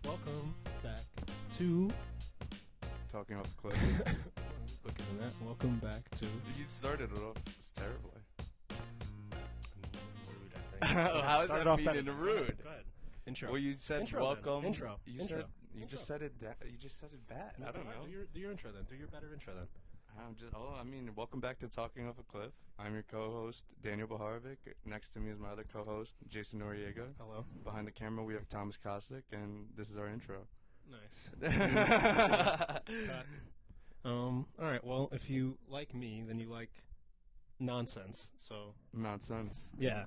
Welcome back to Talking off the cliff. Look at that. Welcome back to. You started it off terribly. Rude, I think. How is Started that off mean better. rude? Go ahead. Intro. Well, you said Intro, welcome. then. Intro. You Intro. said you Intro. just said it. You just said it bad. I don't know. Do your intro then. Do your better intro then. Welcome back to Talking Off a Cliff. I'm your co-host Daniel Baharovic. Next to me is my other co-host Jason Noriega. Hello. Behind the camera we have Thomas Kostick, and this is our intro. Nice. All right. Well, if you like me, then you like nonsense. So. Nonsense. Yeah.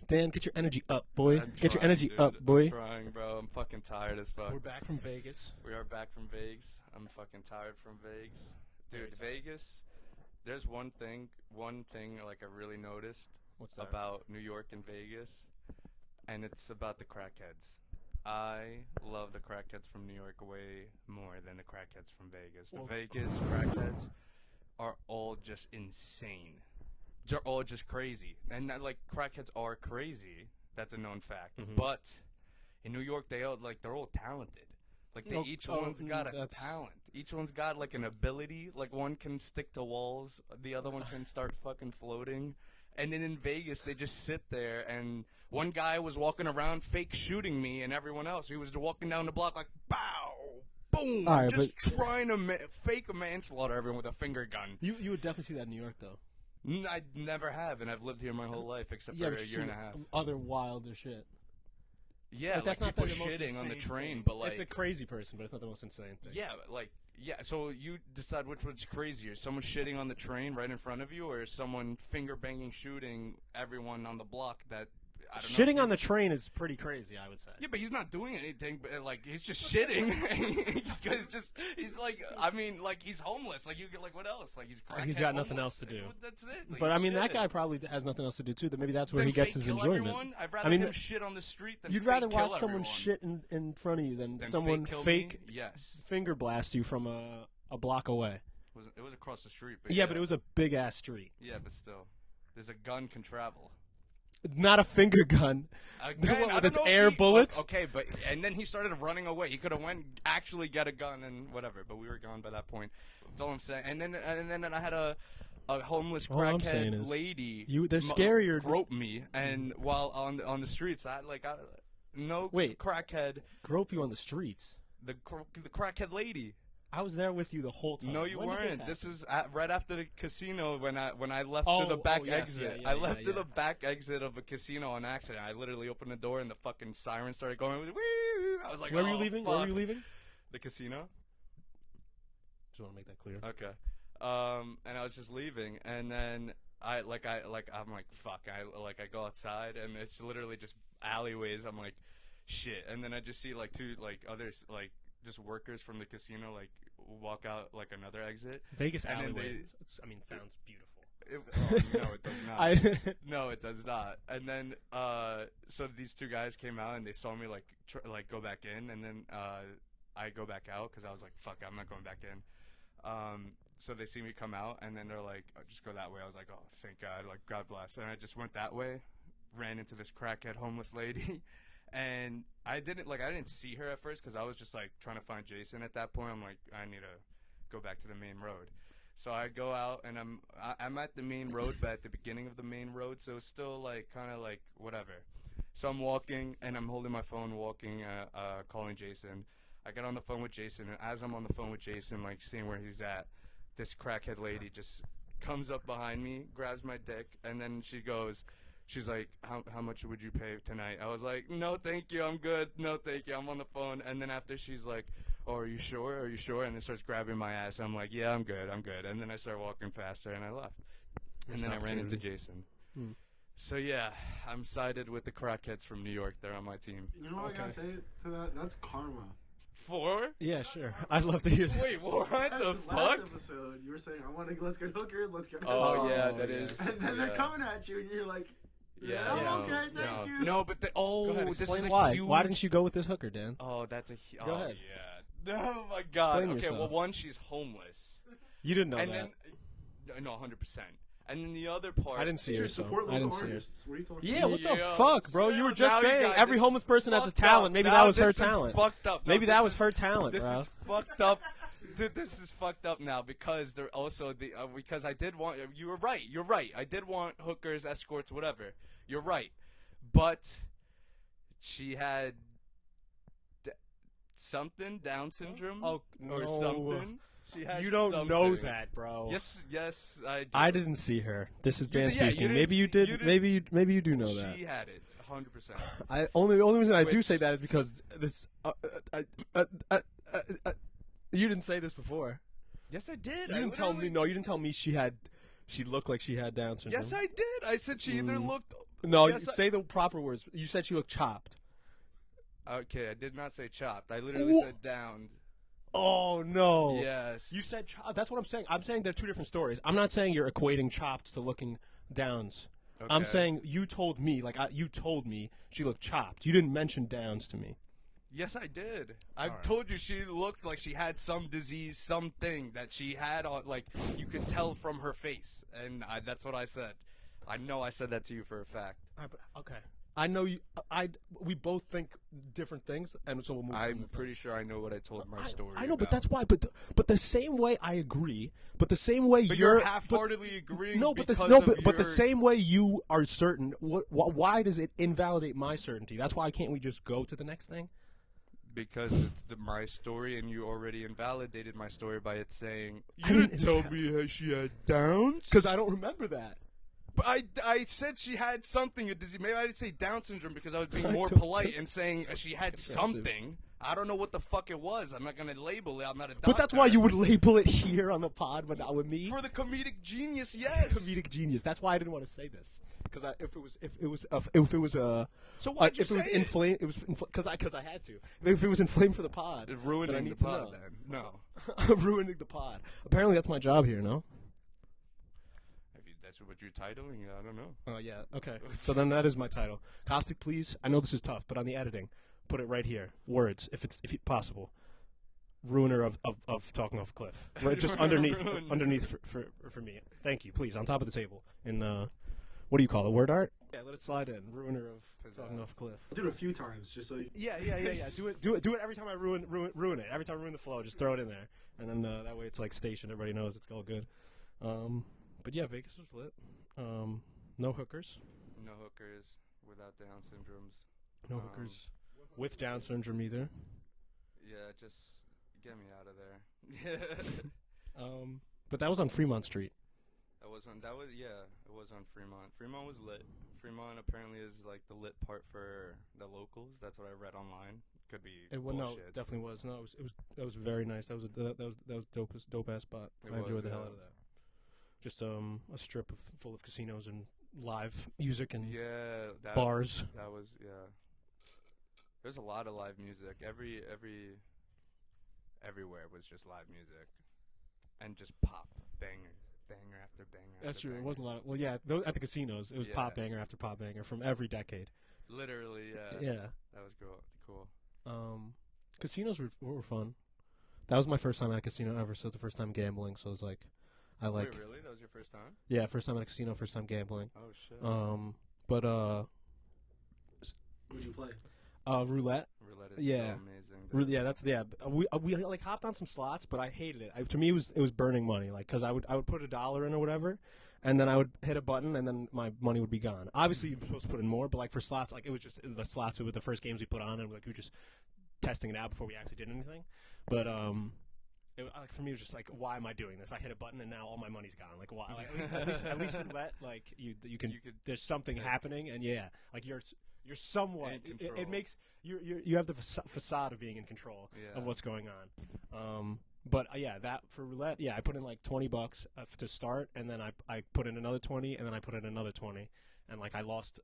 Dan, get your energy up, boy. Get your energy up, boy. I'm trying, bro. I'm fucking tired as fuck. We're back from Vegas. We are back from Vegas. I'm fucking tired from Vegas. Dude, Vegas, there's one thing like I really noticed What's that? about New York and Vegas, and it's about the crackheads. I love the crackheads from New York way more than the crackheads from Vegas. The Vegas crackheads are all just insane. They're all just crazy. And like crackheads are crazy. That's a known fact. Mm-hmm. But in New York they're all talented. Like each one's got a talent. Each one's got like an ability. Like one can stick to walls, the other one can start fucking floating. And then in Vegas they just sit there, and one guy was walking around fake shooting me and everyone else. He was walking down the block like bow, boom, right, just trying to fake manslaughter everyone with a finger gun. You would definitely see that in New York, though. I never have, and I've lived here my whole life except for a year and a half. Other wilder shit. Yeah, like, that's like not people the most shitting on the insane train, thing. but like It's a crazy person, but it's not the most insane thing. Yeah, so you decide which one's crazier. Someone shitting on the train right in front of you, or someone finger banging shooting everyone on the block that I don't know. Shitting on the train is pretty crazy, I would say. Yeah, but he's not doing anything, but like he's just shitting. he's like, I mean, like he's homeless. Like you get like what else? Like he's got nothing else to do. That's it. Like, but I mean, shitting. that guy probably has nothing else to do too. That maybe that's where Then he gets fake his kill enjoyment. Everyone? I'd rather him shit on the street than you'd fake rather kill watch someone everyone. shit in front of you than Then someone kill fake me? Yes. finger blast you from a block away. It was across the street. But Yeah, but it was a big ass street. Yeah, but still, there's a gun can travel. Not a finger gun. Again, With its air bullets. Okay, but and then he started running away. He could have went actually get a gun and whatever, but we were gone by that point. That's all I'm saying. And then I had a homeless crackhead lady. They're scarier. Grope me, and while on the streets, crackhead. Grope you on the streets. The crackhead lady. I was there with you the whole time. No, you weren't. This is right after the casino when I left Oh, through the back yes, exit. yeah, I left through yeah. the back exit of a casino on accident. I literally opened the door and the fucking siren started going. Woo! I was like, Where were you oh, leaving? fuck. Where were you leaving? The casino. Just want to make that clear. Okay. And I was just leaving, and then I'm like, fuck. I go outside, and it's literally just alleyways. I'm like, shit. And then I just see like two others just workers from the casino walk out another exit. Vegas and alleyway. Sounds beautiful. No, it does not. No, it does not. And then so these two guys came out and they saw me go back in, and then I go back out because I was like, fuck, I'm not going back in. So they see me come out, and then they're like, oh, just go that way. I was like, oh, thank God, God bless. And I just went that way, ran into this crackhead homeless lady. And I didn't see her at first because I was just trying to find Jason at that point. I'm like, I need to go back to the main road. So I go out and I'm at the main road, but at the beginning of the main road, so it's still kind of whatever. So I'm walking and I'm holding my phone, walking, calling Jason. I get on the phone with Jason, and as I'm on the phone with Jason, seeing where he's at, this crackhead lady just comes up behind me, grabs my dick, and then she's like, how much would you pay tonight? I was like, no, thank you, I'm good. No, thank you, I'm on the phone. And then after she's like, oh, are you sure? Are you sure? And then starts grabbing my ass. I'm like, yeah, I'm good. And then I start walking faster, and I left. And then I ran into Jason. So, yeah, I'm sided with the crackheads from New York. They're on my team. You know what I gotta say to that? That's karma. 4? Yeah, sure. I'd love to hear that. Wait, what the Last fuck? episode, you were saying, let's get hookers, let's get Oh, hookers. yeah, that is. And then they're coming at you, and you're like, Yeah, okay, thank you. No, but Go ahead, this explain is why. huge... Why didn't you go with this hooker, Dan? Oh, that's a... Go ahead. Yeah. Oh, my God. Explain Okay, yourself. well, one, she's homeless. You didn't know and that. then... No, 100%. And then the other part. I didn't see her, Dude, so support I local didn't see her. artists. What are you talking Yeah, about? what the Yeah. fuck, bro? You were just Now you saying guys- every this homeless is person has a fucked talent. up. Maybe Now that was her this is talent. Fucked up. No, Maybe this that was is- her talent, This bro. is fucked up. Dude, this is fucked up now because they're also because I did want. You were right. You're right. I did want hookers, escorts, whatever. You're right, but she had something Down syndrome Oh, or no. something. She had You don't something. know that, bro. Yes, I do. I didn't see her. This is Dan yeah, you speaking. didn't Maybe you see- did. you didn't- Maybe you do know that. She had it, 100%. Only reason I do Which- say that is because this. You didn't say this before. Yes, I did. You didn't tell me. No, you didn't tell me she looked like she had Down syndrome. Yes, I did. I said she either looked. No, yes, say the proper words. You said she looked chopped. Okay, I did not say chopped. I literally said downed. Oh no. Yes. You said chopped. That's what I'm saying. I'm saying they're two different stories. I'm not saying you're equating chopped to looking downs. I'm Okay. saying you told me, you told me she looked chopped. You didn't mention downs to me. Yes, I did. I right. told you she looked like she had some disease, something that she had on, like you could tell from her face, and that's what I said. I know I said that to you for a fact. Okay. I know you. We both think different things, and so we'll move. I'm pretty sure I know what I told my story. I know, but about. that's why. But the same way I agree. But the same way But you're half-heartedly agreeing. No, but because but the your- same way you are certain. Why does it invalidate my certainty? That's why can't we just go to the next thing? Because it's my story, and you already invalidated my story by it saying I you didn't didn't tell me she had Downs. Because I don't remember that. But I said she had something, a disease. Maybe I didn't say Down syndrome because I was being more don't- polite and saying she had something. I don't know what the fuck it was. I'm not gonna label it. I'm not a doctor. But that's why you would label it here on the pod, but not with me. For the comedic genius, yes. Comedic genius. That's why I didn't want to say this. Because if it was So why'd you if it was say it? inflamed, it was because I had to. If it was inflamed for the pod, It's then I ruining need the to pod. know. Then no. Ruining the pod. Apparently, that's my job here. No. That's what you're titling. I don't know. Oh yeah. Okay. So then that is my title. Caustic, please. I know this is tough, but on the editing, put it right here. Words, if possible. Ruiner of talking off a cliff. Right, just underneath for me. Thank you, please. On top of the table. In what do you call it? Word art? Yeah, let it slide in. Ruiner of talking off a cliff. Do it a few times just so you... Yeah. Do it every time I ruin it. Every time I ruin the flow, just throw it in there, and then that way it's like stationed. Everybody knows it's all good. But yeah, Vegas was lit. No hookers. No hookers without Down syndromes. No hookers with Down syndrome either. Yeah, just get me out of there. But that was on Fremont Street. It was on Fremont. Fremont was lit. Fremont apparently is like the lit part for the locals. That's what I read online. Could be bullshit. No, it definitely was. No, it was very nice. That was dope ass spot. I enjoyed the hell out of that. Just a strip full of casinos and live music and bars. That was There's a lot of live music. Everywhere was just live music, and just pop banger after banger. That's after true. banger. It was a lot of at the casinos. It was pop banger after pop banger from every decade. Literally, yeah. Yeah. That was cool. Casinos were fun. That was my first time at a casino ever. So it's the first time gambling. So it was like, Wait, really? That was your first time? Yeah, first time at a casino, first time gambling. Oh shit. But What'd you play? roulette. Roulette is so amazing. We like hopped on some slots, but I hated it. To me, it was burning money. Like, cause I would put $1 in or whatever, and then I would hit a button, and then my money would be gone. Obviously, you're supposed to put in more, but like for slots, like it was just the slots with the first games we put on, and like we were just testing it out before we actually did anything. But like for me, it was just like, why am I doing this? I hit a button and now all my money's gone. Like, why? Like, at least roulette, like you can there's something happening, and like you're somewhat. It makes you have the facade of being in control of what's going on. But that for roulette, I put in like $20 to start, and then I put in another 20, and then I put in another 20, and like I lost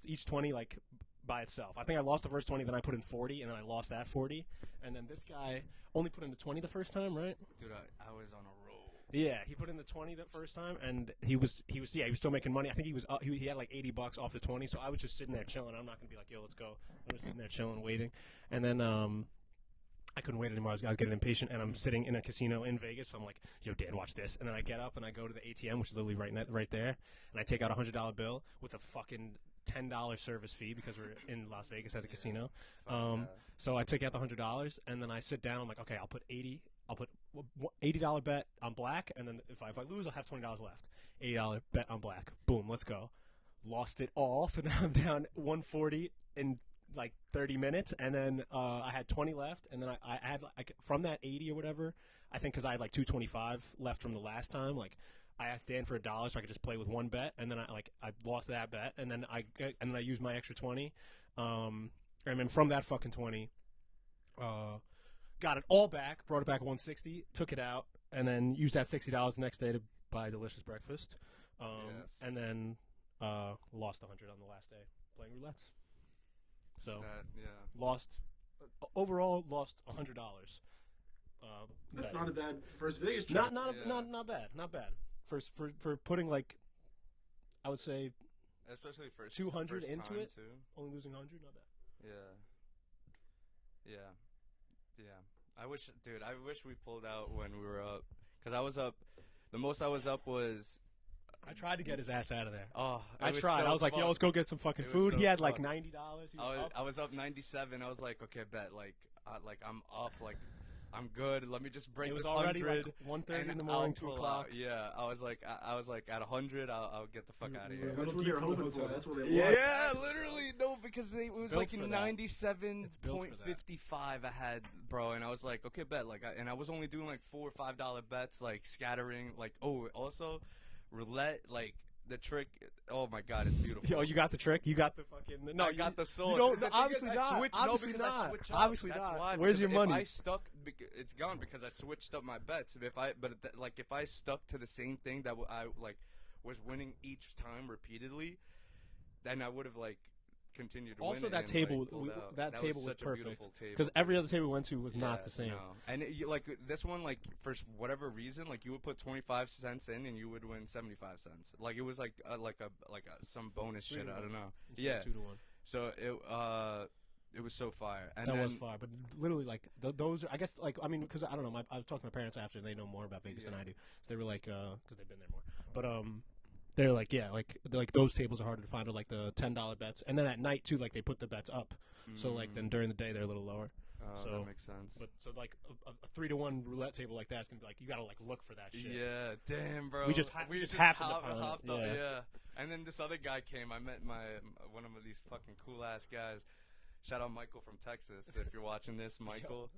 each 20 like by itself. I think I lost the first 20, then I put in 40, and then I lost that 40, and then this guy only put in the 20 the first time, right? Dude, I was on a roll. Yeah, he put in the 20 the first time, and he was still making money. I think he had like $80 off the 20, so I was just sitting there chilling. I'm not gonna be like, yo, let's go. I'm just sitting there chilling, waiting, and then I couldn't wait anymore. I was getting impatient, and I'm sitting in a casino in Vegas. So I'm like, "Yo, Dan, watch this." And then I get up and I go to the ATM, which is literally right there, and I take out a $100 bill with a fucking $10 service fee because we're in Las Vegas at a casino. So I take out the $100, and then I sit down. I'm like, "Okay, I'll put $80 bet on black, and then if I lose, I'll have $20 left. $80 bet on black. Boom, let's go." Lost it all, so now I'm down 140 in like 30 minutes, and then I had 20 left, and then I had like from that 80 or whatever, I think because I had like 225 left from the last time, like I asked Dan for $1 so I could just play with one bet, and then I lost that bet, and then I used my extra 20, and then from that fucking 20, got it all back, brought it back 160, took it out, and then used that $60 the next day to buy a delicious breakfast, and then lost 100 on the last day playing roulette. So lost $100. That's not a bad first Vegas trip. Not bad. For putting like, I would say, especially first 200 first into it, too. only losing 100, not bad. Yeah. I wish we pulled out when we were up, because I was up. The most I was up was. I tried to get his ass out of there. Oh, I tried. So I was like, "Yo, let's go get some fucking food." So he had like $90. I was up 97. I was like, "Okay, bet. Like I'm up. Like I'm good. Let me just break this 100." It was already like 1:30 in the morning, 2 o'clock. Yeah, I was like at 100. I'll get the fuck out of here. That's what they're hoping for. That's what they want. Yeah, literally no, because it was like 97.55 I had, bro, and I was like, okay, bet. Like, and I was only doing like $4 or $5 bets, like scattering. Like, also. Roulette, like the trick. Oh my god, it's beautiful. Yo, you got the trick. You got the fucking. No, I got the sauce. You don't, obviously not. Obviously not. I switch up. Obviously That's not. why. Where's your money? If I stuck, it's gone because I switched up my bets. If I stuck to the same thing that I like was winning each time repeatedly, then I would have like continued to win. Also, that table was perfect because every other table we went to was not the same. No. And like this one, like for whatever reason, like you would put 25 cents in and you would win 75 cents. Like it was like some bonus shit. I don't know. Yeah. 2 to 1. So it was so fire. And that was fire, but literally like those. I guess like I mean because I don't know. I was talking to my parents after, and they know more about Vegas than I do. So they were like because they've been there more, but they're like, yeah, like those tables are harder to find, or like the $10 bets, and then at night too, like they put the bets up, so like then during the day they're a little lower. So that makes sense. But so like a 3 to 1 roulette table like that's gonna be like you gotta like look for that shit. Yeah, damn, bro. We just happened upon hopped it. Up, yeah. And then this other guy came. I met one of these fucking cool ass guys. Shout out Michael from Texas. If you're watching this, Michael.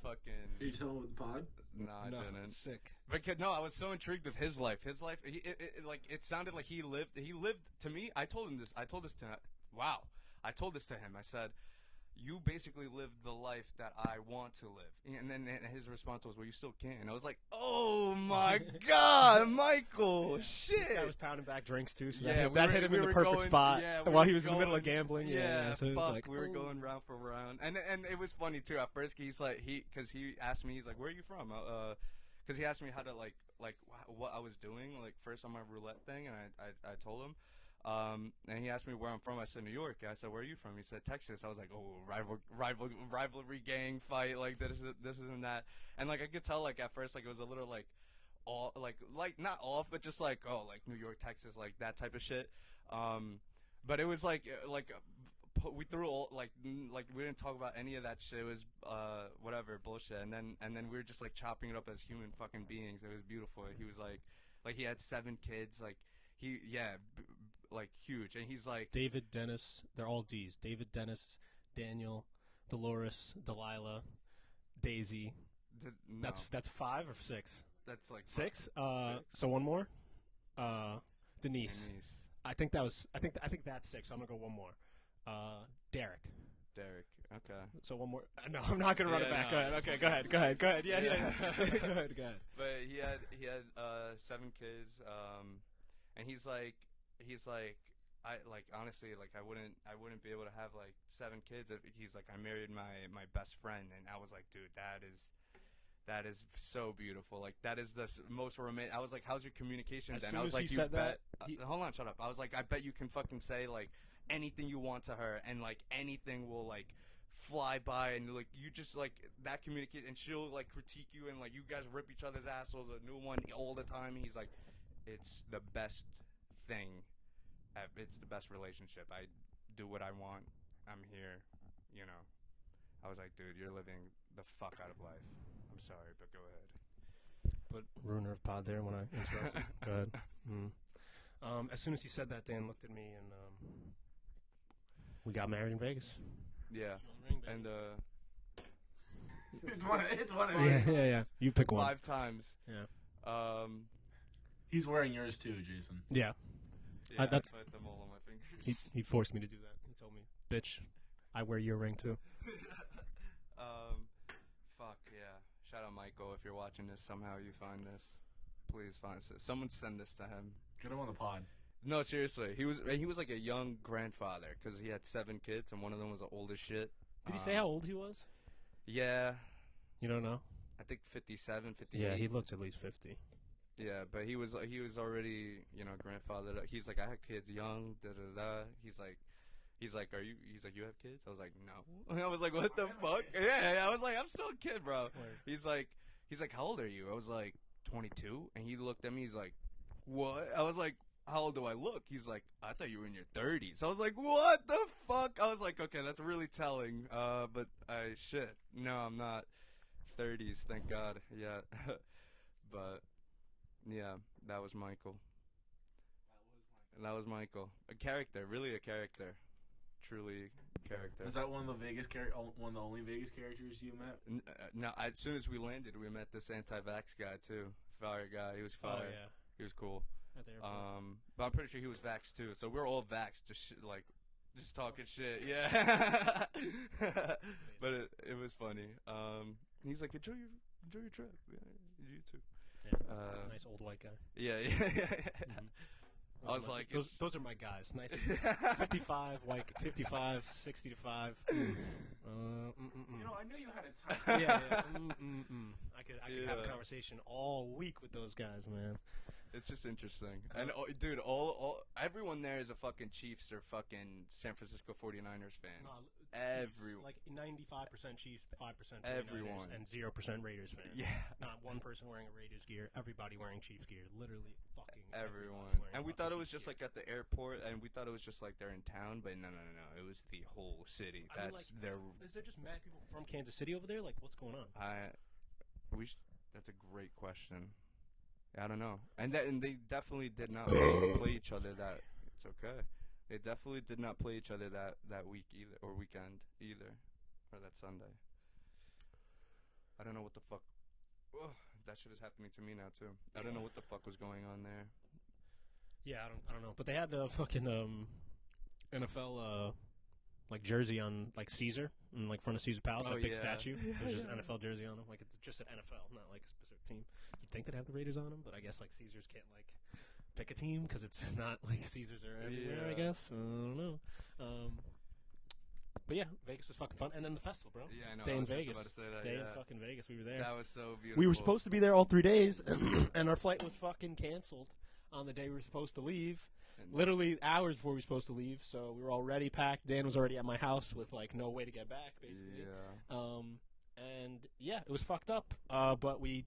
Fucking. Did you tell him with the pod? No, I didn't. Sick. Because I was so intrigued of his life. His life, it sounded like he lived to me. I told this to him. I said, you basically lived the life that I want to live. And then his response was, well, you still can. And I was like, oh my God, Michael, shit. This guy was pounding back drinks too, so yeah, that hit him in the perfect spot while he was in the middle of gambling. So it was like, we were going round for round. And it was funny too. At first, he's like, because he asked me, he's like, where are you from? Because he asked me how to like what I was doing, like first on my roulette thing, and I told him. And he asked me where I'm from. I said New York. I said, where are you from? He said Texas. I was like, oh, rivalry gang fight, like this and that. And like I could tell, like at first, like it was a little like all like not off, but just like like New York, Texas, like that type of shit. But it was like we threw all like we didn't talk about any of that shit. It was whatever bullshit. And then we were just like chopping it up as human fucking beings. It was beautiful. He was like he had 7 kids. Like like huge, and he's like David, Dennis. They're all D's. David, Dennis, Daniel, Dolores, Delilah, Daisy. No. That's 5 or 6. That's like 6. So one more. Denise. I think that's 6. So I'm gonna go one more. Derek. Okay. So one more. No, I'm not gonna run it back. No. Go ahead. Okay. Go ahead. Yeah. Go ahead. But he had 7 kids. And he's like, I like honestly, like I wouldn't be able to have like 7 kids. He's like, I married my best friend, and I was like, dude, that is so beautiful. Like that is the most romantic. I was like, how's your communication? As then soon I was as like, he you said bet. that, Hold on, shut up. I was like, I bet you can fucking say like anything you want to her, and like anything will like fly by, and like you just like that communicate, and she'll like critique you, and like you guys rip each other's assholes. A new one all the time. He's like, it's the best thing. It's the best relationship. I do what I want. I'm here. You know. I was like, dude, you're living the fuck out of life. I'm sorry, but go ahead. But ruiner of pod there when I interrupted. Go ahead. As soon as he said that, Dan looked at me and we got married in Vegas. Yeah, and it's one of yeah. You pick one. 5 times. Yeah. He's wearing yours too, Jason. Yeah. I put them all on my fingers. He forced me to do that. He told me, "Bitch, I wear your ring too." Fuck yeah. Shout out Michael if you're watching this. Somehow you find this. Please find this. Someone send this to him. Get him on the pod. No, seriously. He was like a young grandfather because he had 7 kids and one of them was the oldest shit. Did he say how old he was? Yeah. You don't know? I think 57, 58. Yeah, he looks at least 50. Yeah, but he was already, grandfather. He's like, I had kids young, da-da-da. He's like, you have kids? I was like, no. I was like, what the fuck? Yeah, I was like, I'm still a kid, bro. He's like, how old are you? I was like, 22. And he looked at me, he's like, what? I was like, how old do I look? He's like, I thought you were in your 30s. I was like, what the fuck? I was like, okay, that's really telling. But no, I'm not 30s, thank God. Yeah. But, yeah, that was Michael. That was Michael. A character, really a character. Truly character. Was that one of the only Vegas characters you met? No, as soon as we landed, we met this anti-vax guy too. Fire guy. He was fire. Oh, yeah. He was cool. At the airport. But I'm pretty sure he was vaxxed too. So we're all vaxxed, just talking shit. Yeah. But it was funny. He's like, enjoy your trip. Yeah, you too. Yeah. Nice old white guy. Yeah. Mm-hmm. I was like, those are my guys. Nice. 55, white, 55, 60 to 5. I know you had a time. Yeah. I could have a conversation all week with those guys, man. It's just interesting. And dude, everyone there is a fucking Chiefs or fucking San Francisco 49ers fan. No, everyone. Like 95% Chiefs, 5% 49ers, everyone, and 0% Raiders fan. Yeah. Not one person wearing a Raiders gear. Everybody wearing Chiefs gear. Literally fucking everyone. And we thought it was just like at the airport, and we thought it was just like they're in town, but no. It was the whole city. Is there just mad people from Kansas City over there? Like, what's going on? That's a great question. I don't know. And they definitely did not play each other that. It's okay. They definitely did not play each other that week either, or weekend either, or that Sunday. I don't know what the fuck. Ugh, that shit is happening to me now too. I don't know what the fuck was going on there. Yeah, I don't know. But they had the fucking NFL like jersey on like Caesar in like front of Caesar Palace, that big statue. It was just an NFL jersey on them. Like, it's just an NFL, not like a specific team. You'd think they'd have the Raiders on them, but I guess like Caesars can't like pick a team because it's not like Caesars are everywhere. I guess I don't know. But yeah, Vegas was fucking fun, and then the festival, bro. Yeah, I know. Day I in was just Vegas. about to say that. Day in fucking Vegas. We were there. That was so beautiful. We were supposed to be there all 3 days, and our flight was fucking canceled on the day we were supposed to leave. Literally hours before we were supposed to leave, so we were already packed. Dan was already at my house with like no way to get back, basically. Yeah. And yeah, it was fucked up. But we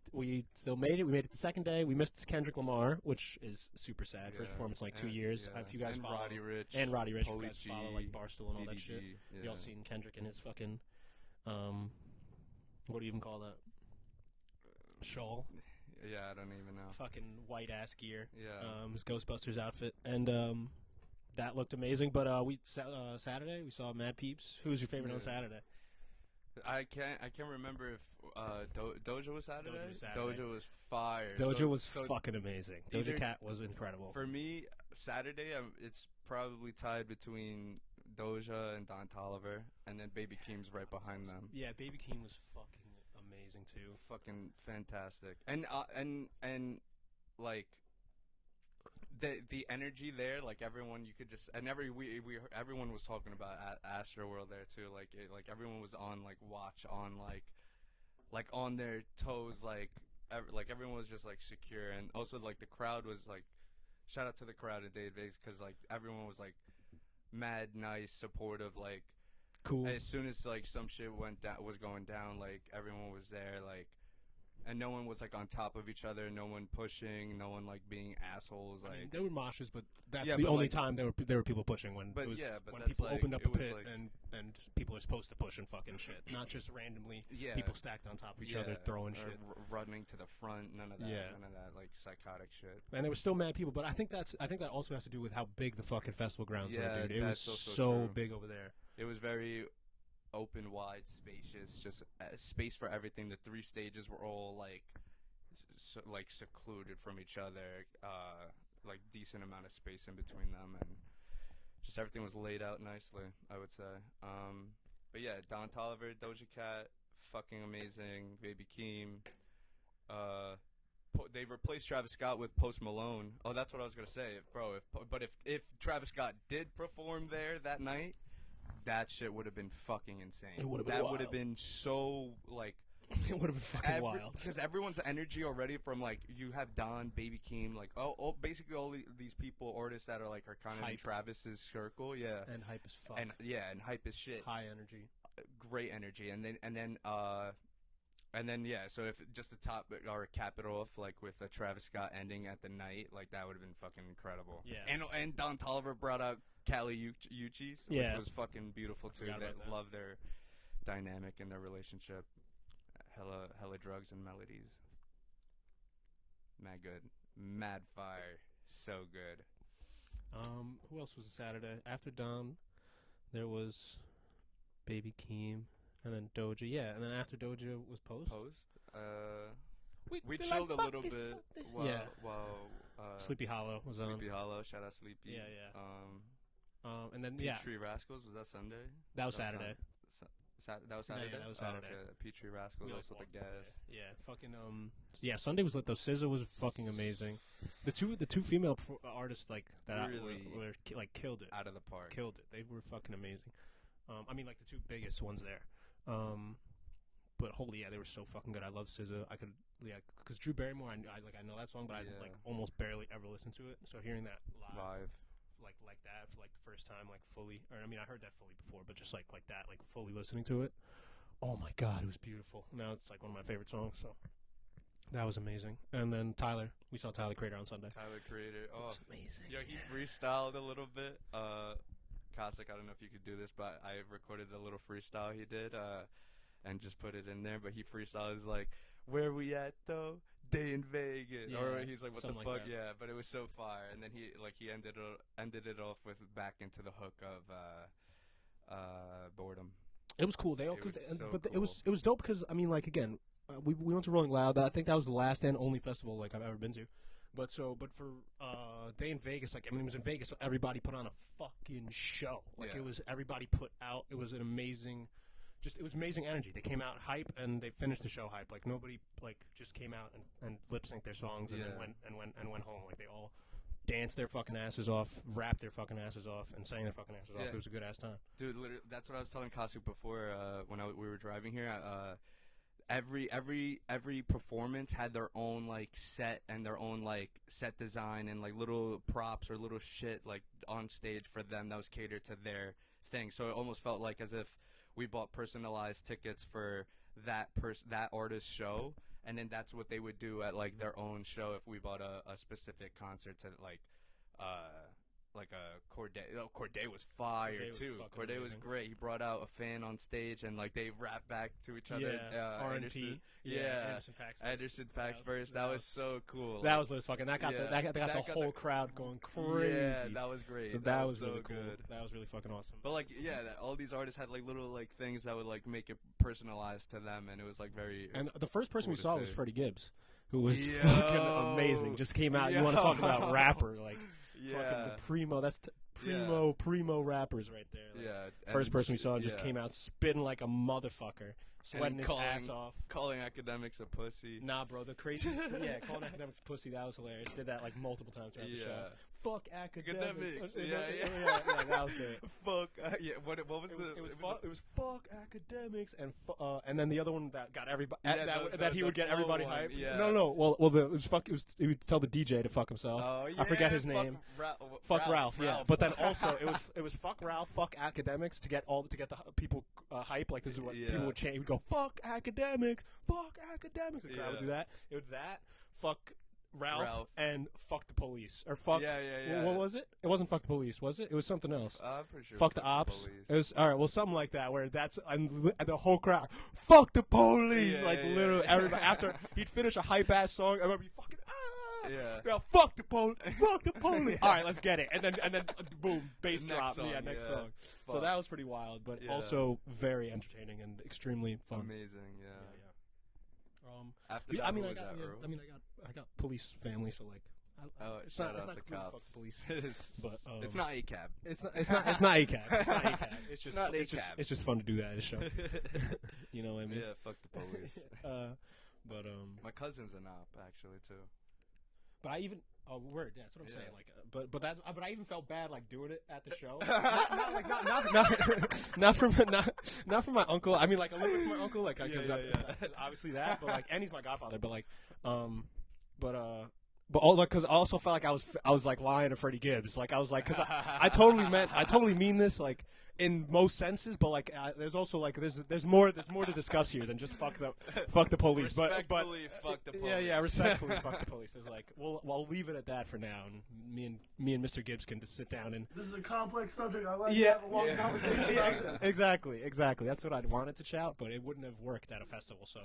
still made it. We made it the second day. We missed Kendrick Lamar, which is super sad. First performance in like 2 years. If you guys and follow Roddy Ricch, and Roddy Ricch, Poli you guys G, follow like Barstool and all that DDG, shit. yeah. Y'all seen Kendrick and his fucking what do you even call that? Shawl. Yeah, I don't even know. Fucking white ass gear. Yeah. His Ghostbusters outfit, and that looked amazing. But Saturday we saw Mad Peeps. Who was your favorite on Saturday? I can't remember if Doja was Saturday. Doja was fire. Doja was fucking amazing. Doja Cat was incredible. For me, Saturday, it's probably tied between Doja and Don Toliver, and then Baby Keem's right behind them. Yeah, Baby Keem was fucking amazing too. Fucking fantastic. And like the energy there, like everyone, you could just, and everyone was talking about Astroworld there too. Like everyone was on like watch, on like on their toes, like everyone was just like secure, and also like the crowd was like, shout out to the crowd at Dave Vegas, because like everyone was like mad nice, supportive, like Cool. And as soon as like some shit was going down, like everyone was there, like, and no one was like on top of each other, no one pushing, no one like being assholes. Like, I mean, there were moshes, but that's the only time there were people pushing when when people opened up a pit and people are supposed to push and fucking shit, not just randomly people stacked on top of each other throwing shit, running to the front, none of that, none of that like psychotic shit. And there were still mad people, but I think that also has to do with how big the fucking festival grounds were, dude. It was so big over there. It was very open, wide, spacious, just space for everything. The 3 stages were all like secluded from each other, like decent amount of space in between them, and just everything was laid out nicely, I would say. But yeah, Don Toliver, Doja Cat, fucking amazing. Baby Keem. They replaced Travis Scott with Post Malone. Oh, that's what I was gonna say, bro. If Travis Scott did perform there that night, that shit would have been fucking insane. That would have been so, like... It would have been fucking wild. Because everyone's energy already from, like, you have Don, Baby Keem, like, basically all these people, artists that are, like, are kind of in Travis's circle, yeah. And hype as fuck. And hype as shit. High energy. Great energy. And then, yeah, so if just to top or cap it off, like, with a Travis Scott ending at the night, like, that would have been fucking incredible. Yeah. And Don Toliver brought out Kali Uchis, which was fucking beautiful, too. They love their dynamic and their relationship. Hella drugs and melodies. Mad good. Mad fire. So good. Who else was a Saturday? After Don, there was Baby Keem. And then Doja, and then after Doja was Post. We chilled a little bit while Sleepy Hollow was on. Sleepy Hollow, shout out Sleepy. Yeah. And then Peachtree Rascals, was that Sunday? That was Saturday. That was Saturday. Yeah, that was Saturday. Okay. Peachtree Rascals, also with the gas. Yeah, fucking Sunday was lit though. SZA was fucking amazing. The two female artists like that really were like killed it out of the park. Killed it. They were fucking amazing. I mean, like the 2 biggest ones there. But holy they were so fucking good. I love SZA. I could, because Drew Barrymore, I know that song, but I like almost barely ever listened to it. So hearing that live, like that for like the first time, like fully, or I mean, I heard that fully before, but just like that, like fully listening to it. Oh my god, it was beautiful. Now it's like one of my favorite songs. So that was amazing. And then Tyler, we saw Tyler Creator on Sunday. Tyler Creator, it was amazing. Yo, he freestyled a little bit. Cossack, I don't know if you could do this, but I recorded the little freestyle he did and just put it in there. But he freestyles like, "Where we at though? Day in Vegas." Yeah, or he's like, "What the fuck?" Like yeah, but it was so fire. And then he ended it off with back into the hook of boredom. It was cool. It was dope because I mean, like again, we went to Rolling Loud. I think that was the last and only festival like I've ever been to. But for Day in Vegas, like it was in Vegas, so everybody put on a fucking show. Like it was everybody put out. It was an amazing, it was amazing energy. They came out hype and they finished the show hype. Like nobody just came out and lip synced their songs and then went home. Like they all danced their fucking asses off, rapped their fucking asses off, and sang their fucking asses off. It was a good ass time. Dude, literally, that's what I was telling Kasu before when we were driving here. Every performance had their own like set and their own like set design and like little props or little shit like on stage for them that was catered to their thing. So it almost felt like as if we bought personalized tickets for that artist's show, and then that's what they would do at like their own show if we bought a specific concert to like a Corday. Oh, Corday was fire too. Corday was great. He brought out a fan on stage and like they rapped back to each other. R&P. Anderson Paak's verse. That was so cool. That was lit as fuck. And that got the whole crowd going crazy. Yeah, that was great. So that was really cool. Good. That was really fucking awesome. But like, all these artists had like little like things that would like make it personalized to them, and it was like very. And the first person we saw was Freddie Gibbs, who was fucking amazing. Just came out. You want to talk about rapper like. Fucking the primo, that's primo rappers right there. Like, first person we saw just came out spitting like a motherfucker, sweating his ass off. Calling academics a pussy. Nah, bro, the crazy, calling academics a pussy, that was hilarious. Did that like multiple times throughout the show. fuck academics. Yeah, that was great. Fuck. What was it was fuck academics and then the other one that got everybody that he would get everybody one, hyped. yeah. No. Well, he would tell the DJ to fuck himself. Oh, yeah, I forget his name. Fuck Ralph. Yeah. But then also it was fuck Ralph, fuck academics to get the people hype. Like this is what people would chant. He would go fuck academics. The crowd would do that. It was that fuck. Ralph and fuck the police or fuck. Yeah. What was it? It wasn't fuck the police, was it? It was something else. I'm pretty sure. Fuck the ops. It was all right. Well, something like that. Where the whole crowd. Fuck the police! Literally everybody. After he'd finish a hype ass song, everybody be fucking. Yeah. Fuck the police. Fuck the police. All right, let's get it. And then boom, bass drop. Next song. Fuck. So that was pretty wild, but also very entertaining and extremely fun. Amazing. Yeah. After that, I got police family, so like, it's not the cops. Fuck the police, but it's not ACAB. It's not ACAB. It's just fun to do that at a show. You know what I mean? Yeah, fuck the police. But my cousin's an op actually too. But I even word, yeah, that's what I'm saying. Like, but I even felt bad like doing it at the show. not from my uncle. I mean, like a little bit from my uncle, like obviously that, but like, and he's my godfather. But like, but all because I also felt like I was like lying to Freddie Gibbs. Like I was like, because I totally mean this like in most senses, but like there's also like there's more to discuss here than just fuck the police. Respectfully, fuck the police. Yeah, respectfully fuck the police. It's like I'll leave it at that for now, and me and Mr. Gibbs can just sit down and. This is a complex subject. I like to have a long conversation about it. Exactly. That's what I'd wanted to shout, but it wouldn't have worked at a festival, so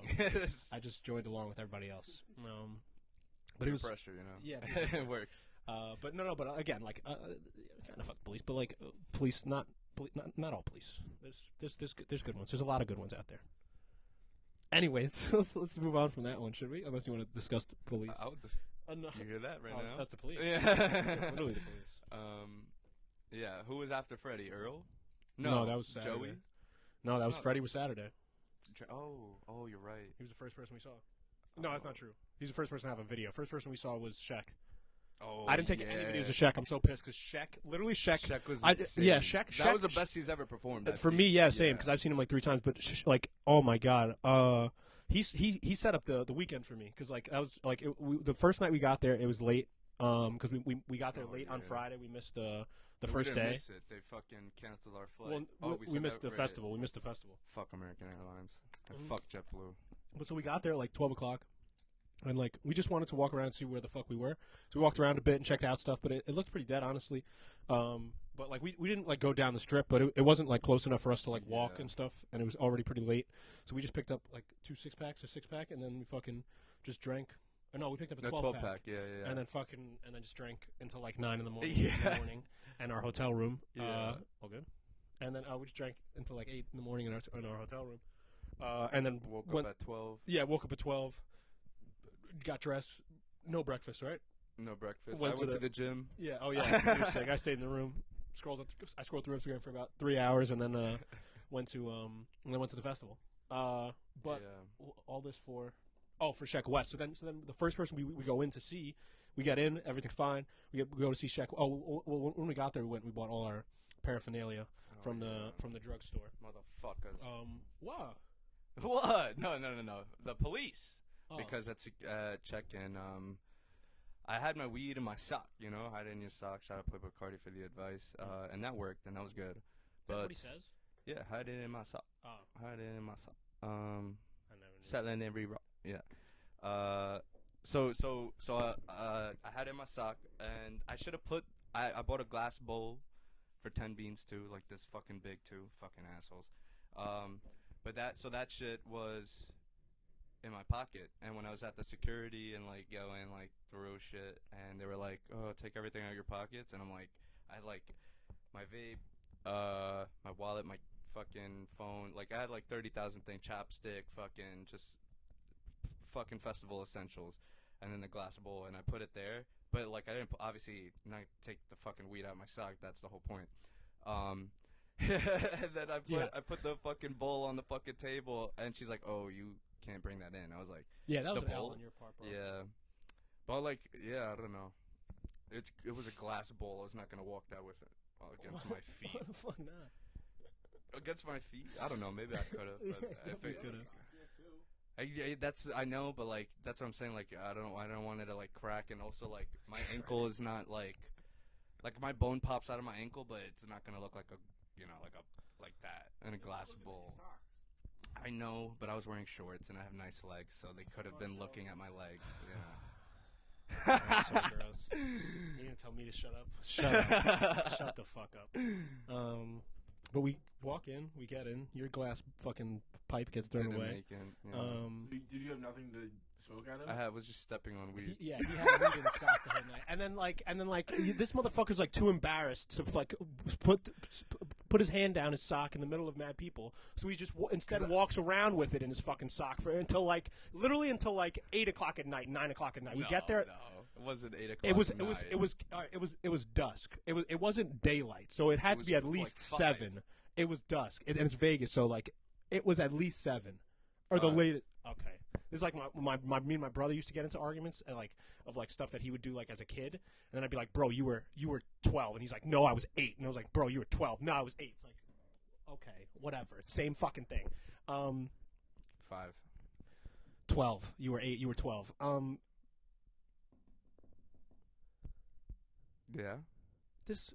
I just joined along with everybody else. But it was pressure, you know. Yeah, it works. But no. But again, like, kind of fuck police, but like police, not all police. There's good ones. There's a lot of good ones out there. Anyways, let's move on from that one, should we? Unless you want to discuss the police. I would just. No. You hear that right now? That's the police. Yeah. Literally the police. Yeah. Who was after Freddie? Earl? No, that was Saturday. Joey. No, that was Freddie. Was Saturday. Oh, you're right. He was the first person we saw. No, that's not true. He's the first person to have a video. First person we saw was Shaq. Oh, I didn't take any videos of Shaq. I'm so pissed because Shaq was insane. Shaq. That was the best he's ever performed. For me, same. Because I've seen him like 3 times. But like, oh my god, he set up the weekend for me because like that was like the first night we got there. It was late because we got there late on Friday. We missed the first day. Miss it. They fucking canceled our flight. Well, we missed the festival. We missed the festival. Fuck American Airlines. And fuck JetBlue. But so we got there at like 12 o'clock. And, like, we just wanted to walk around and see where the fuck we were. So we walked around a bit and checked out stuff, but it looked pretty dead, honestly. But, like, we didn't, like, go down the strip, but it wasn't, like, close enough for us to, like, walk and stuff. And it was already pretty late. So we just picked up, like, 2 6-packs or 6-pack, and then we fucking just drank. Or no, we picked up a 12-pack. Yeah. And then just drank until, like, 9 in the morning. In our hotel room. All good. And then we just drank until, like, 8 in the morning in our hotel room. And then woke up at 12. Yeah, woke up at 12. Got dressed. No breakfast, right? No breakfast. I went to the gym. Yeah. Oh yeah. You were sick. I stayed in the room. I scrolled through Instagram for about 3 hours, and then went to the festival. But all this for Sheck West. So then the first person we go in to see, we get in, everything's fine. We go to see Sheck. Oh, well, when we got there, we bought all our paraphernalia from the drugstore. Motherfuckers. What? What? No. The police. Because that's check-in. I had my weed in my sock, you know. I had it in your sock. Shout out Playboy Cardi for the advice. And that worked, and that was good. Is that what he says? Yeah, had it in my sock. Oh. Had it in my sock. I never knew. Settling every rock. Yeah. So I had it in my sock, and I should have put. I bought a glass bowl for 10 beans too, like this fucking big too, fucking assholes. But that shit was in my pocket, and when I was at the security and like going like through shit, and they were like, "Oh, take everything out of your pockets," and I'm like, I had like my vape, my wallet, my fucking phone, like I had like 30,000 things, chapstick, fucking just fucking festival essentials, and then the glass bowl, and I put it there, but like I didn't obviously not take the fucking weed out of my sock. That's the whole point. And then I put the fucking bowl on the fucking table, and she's like, "Oh, you can't bring that in." I was like, "Yeah, that was an L on your part, bro." Yeah, but like, yeah, I don't know. it was a glass bowl. I was not gonna walk that with it against my feet. Why the fuck not? Against my feet? I don't know. Maybe I could have. Definitely could have. I know, but like that's what I'm saying. Like I don't want it to like crack, and also like my ankle is not like my bone pops out of my ankle, but it's not gonna look like like that in a glass bowl. I know, but I was wearing shorts and I have nice legs, so they could have been looking at my legs. Yeah. That's so gross. You're gonna tell me to shut up? Shut up. Shut the fuck up. But we walk in, we get in. Your glass fucking pipe gets thrown away. Did you have nothing to smoke out of? I was just stepping on weed. He had weed in his sock the whole night. And then this motherfucker's like too embarrassed to like put his hand down his sock in the middle of mad people. So he just instead walks around with it in his fucking sock until 8 o'clock at night, 9 o'clock at night. We get there. No, it wasn't 8 o'clock. It was dusk. It wasn't daylight, so it had to be at least 7. It was dusk, and it's Vegas, so like it was at least 7, or the latest. Okay, this is like me and my brother used to get into arguments of stuff that he would do like as a kid, and then I'd be like, bro, you were 12, and he's like, no, I was 8, and I was like, bro, you were 12, no, I was 8. It's like, okay, whatever, same fucking thing. 5. 12. You were 8. You were 12. Yeah.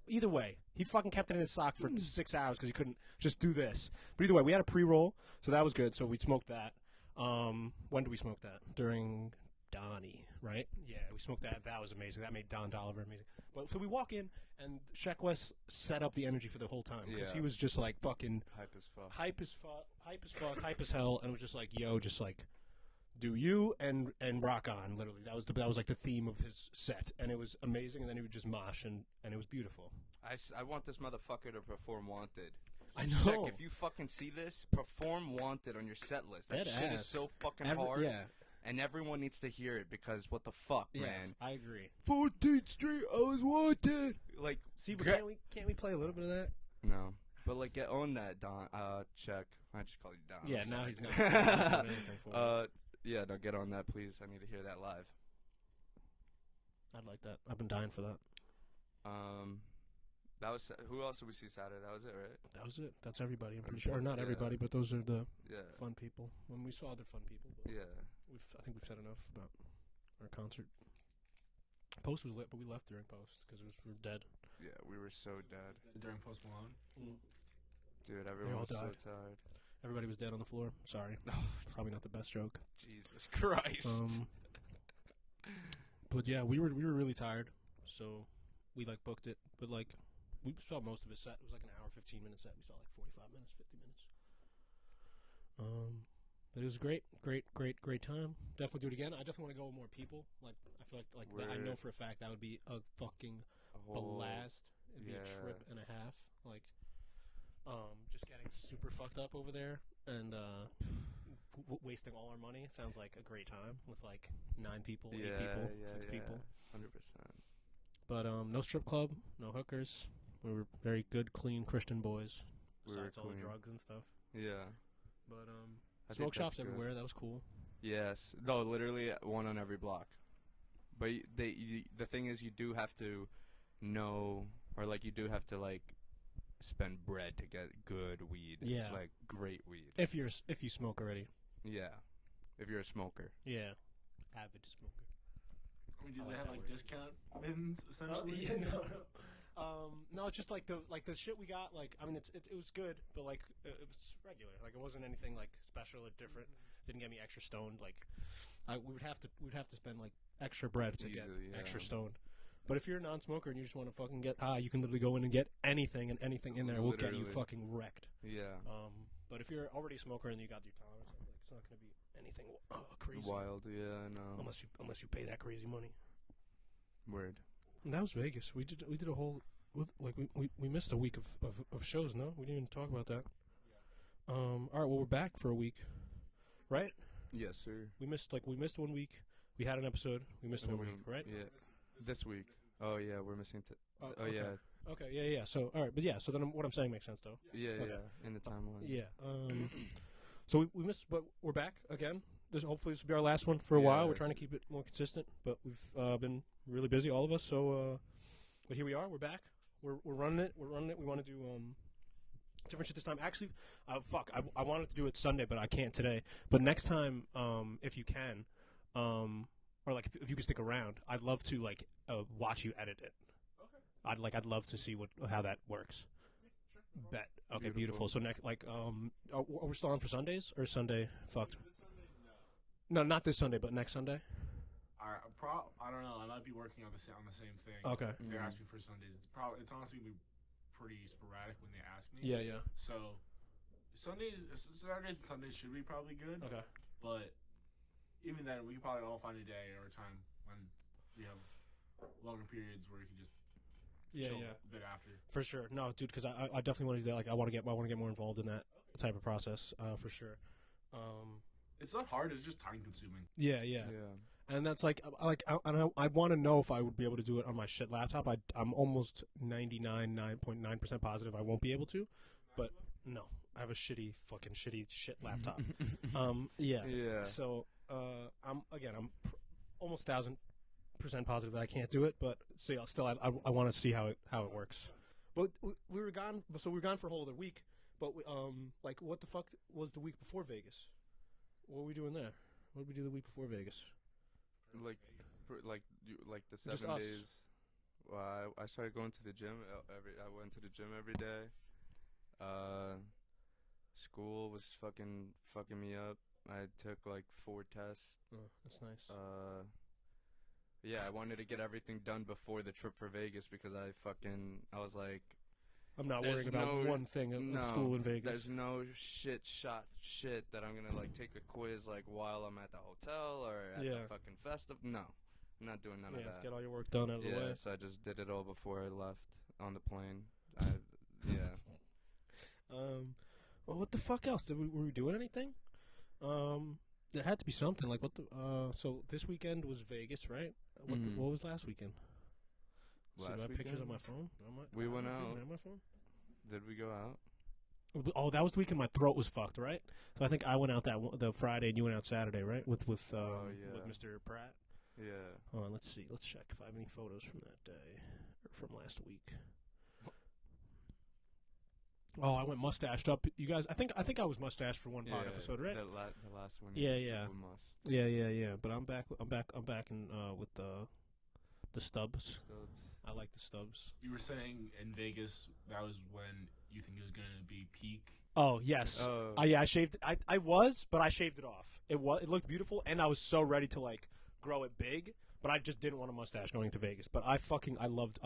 Either way, he fucking kept it in his sock for 6 hours because he couldn't just do this. But either way, we had a pre-roll, so that was good. So we smoked that. When did we smoke that? During Donnie, right? Yeah, we smoked that. That was amazing. That made Don Dolliver amazing. But so we walk in, and Sheck West set up the energy for the whole time because he was just like fucking hype as fuck, hype as hell, and was just like, yo, just like, do you and rock on. Literally, that was like the theme of his set, and it was amazing. And then he would just mosh, and it was beautiful. I want this motherfucker to perform Wanted. I know. Check, if you fucking see this, perform Wanted on your set list. That shit is so fucking hard. Yeah. And everyone needs to hear it because what the fuck, man? I agree. 14th Street, I was wanted. Like, see, but can't we play a little bit of that? No, but like get on that, Don. Check. I just called you Don. Yeah, now he's not. Yeah, no, get on that, please. I need to hear that live. I'd like that. I've been dying for that. That was who else did we see Saturday? That was it, right? That was it. That's everybody. I'm pretty sure, or not everybody, but those are the fun people. When we saw other fun people, but I think we've said enough about our concert. Post was lit, but we left during Post because we were dead. Yeah, we were so dead during Post Malone. Dude, everyone was so tired. Everybody was dead on the floor. Sorry. Probably not the best joke. Jesus Christ. But yeah, we were really tired, so we like booked it. But like we saw most of his set. It was like an hour, 15-minute set. We saw like 45 minutes, 50 minutes. But it was a great time. Definitely do it again. I definitely want to go with more people. Like I feel like that, I know for a fact that would be a fucking blast. It'd be a trip and a half. Like just getting super fucked up over there and wasting all our money. Sounds like a great time with like 9 people, 8 people, 6 people. 100%. But no strip club, no hookers. We were very good, clean Christian boys. Besides all the drugs and stuff. Yeah. But smoke shops everywhere. That was cool. Yes. No, literally one on every block. But the thing is, you do have to know, or like you do have to like spend bread to get good weed. Yeah. Like great weed. If you smoke already. Yeah. If you're a smoker. Yeah. Avid smoker. I mean, do they have like discount bins essentially? Yeah, no. No, it's just like the shit we got. Like, I mean, it was good, but like it was regular. Like, it wasn't anything like special or different. Didn't get me extra stoned. Like, we'd have to spend like extra bread to get extra stoned. But if you're a non-smoker and you just want to fucking get high, you can literally go in and get anything and anything in there will get you fucking wrecked. Yeah. But if you're already a smoker and you got your tolerance, like, it's not going to be anything crazy. Wild, yeah, I know. Unless you pay that crazy money. Word. And that was Vegas. We did a whole we missed a week of shows. No, we didn't even talk about that. Yeah. All right. Well, we're back for a week, right? Yes, sir. We missed 1 week. We had an episode. We missed 1 week, right? Yeah. This week. Oh yeah, we're missing. Okay. Yeah. Okay. Yeah. So all right, but yeah. So then what I'm saying makes sense, though. Yeah. Okay. Yeah. In the timeline. Yeah. So we missed, but we're back again. hopefully this will be our last one for a while. We're trying to keep it more consistent, but we've been really busy, all of us. So, but here we are. We're back. We're running it. We want to do different shit this time. Actually, I wanted to do it Sunday, but I can't today. But next time, if you can, or like if you can stick around, I'd love to like watch you edit it. Okay. I'd love to see how that works. Yeah, sure. Bet. Okay, beautiful. So next, like, are we still on for Sundays or Sunday? Fucked. This Sunday, No, not this Sunday, but next Sunday. I don't know. I might be working on the same thing. Okay. If they're asking for Sundays. It's honestly gonna be pretty sporadic when they ask me. Yeah. So Saturdays and Sundays should be probably good. Okay. But even then, we can probably all find a day or a time when we have longer periods where we can just chill a bit after. For sure. No, dude, because I definitely want to do that. Like, I want to get more involved in that type of process. For sure. It's not hard. It's just time consuming. Yeah. And that's I want to know if I would be able to do it on my shit laptop. I'm almost 99.9% positive I won't be able to, but no, I have a shitty shit laptop. Yeah. So I'm almost 1,000% positive that I can't do it, but I want to see how it works. But we were gone, so we were gone for a whole other week. But like, what the fuck was the week before Vegas? What were we doing there? What did we do the week before Vegas? Like the 7 days. Well, I started going to the gym. I went to the gym every day. School was fucking me up. I took like 4 tests. Oh, that's nice. Yeah, I wanted to get everything done before the trip for Vegas because I was like, I'm not worrying about one thing of school in Vegas. There's no shit that I'm gonna like take a quiz like while I'm at the hotel or at the fucking festival. No, I'm not doing none of that. Let's get all your work done out of the way. Yeah, so I just did it all before I left on the plane. Well, what the fuck else? Were we doing anything? There had to be something. Like, what the? So this weekend was Vegas, right? What was last weekend? Do I have pictures on my phone? We went out. On my phone? Did we go out? Oh, that was the weekend my throat was fucked, right? So I think I went out the Friday and you went out Saturday, right? With Mr. Pratt. Yeah. Hold on, let's see. Let's check if I have any photos from that day or from last week. Oh, I went mustached up. You guys, I think I was mustached for one pod episode, right? The last one. Yeah. But I'm back in with the stubs. I like the stubs. You were saying in Vegas that was when you think it was gonna be peak. Oh yes. I shaved. I was, but I shaved it off. It looked beautiful, and I was so ready to like grow it big, but I just didn't want a mustache going to Vegas. But I loved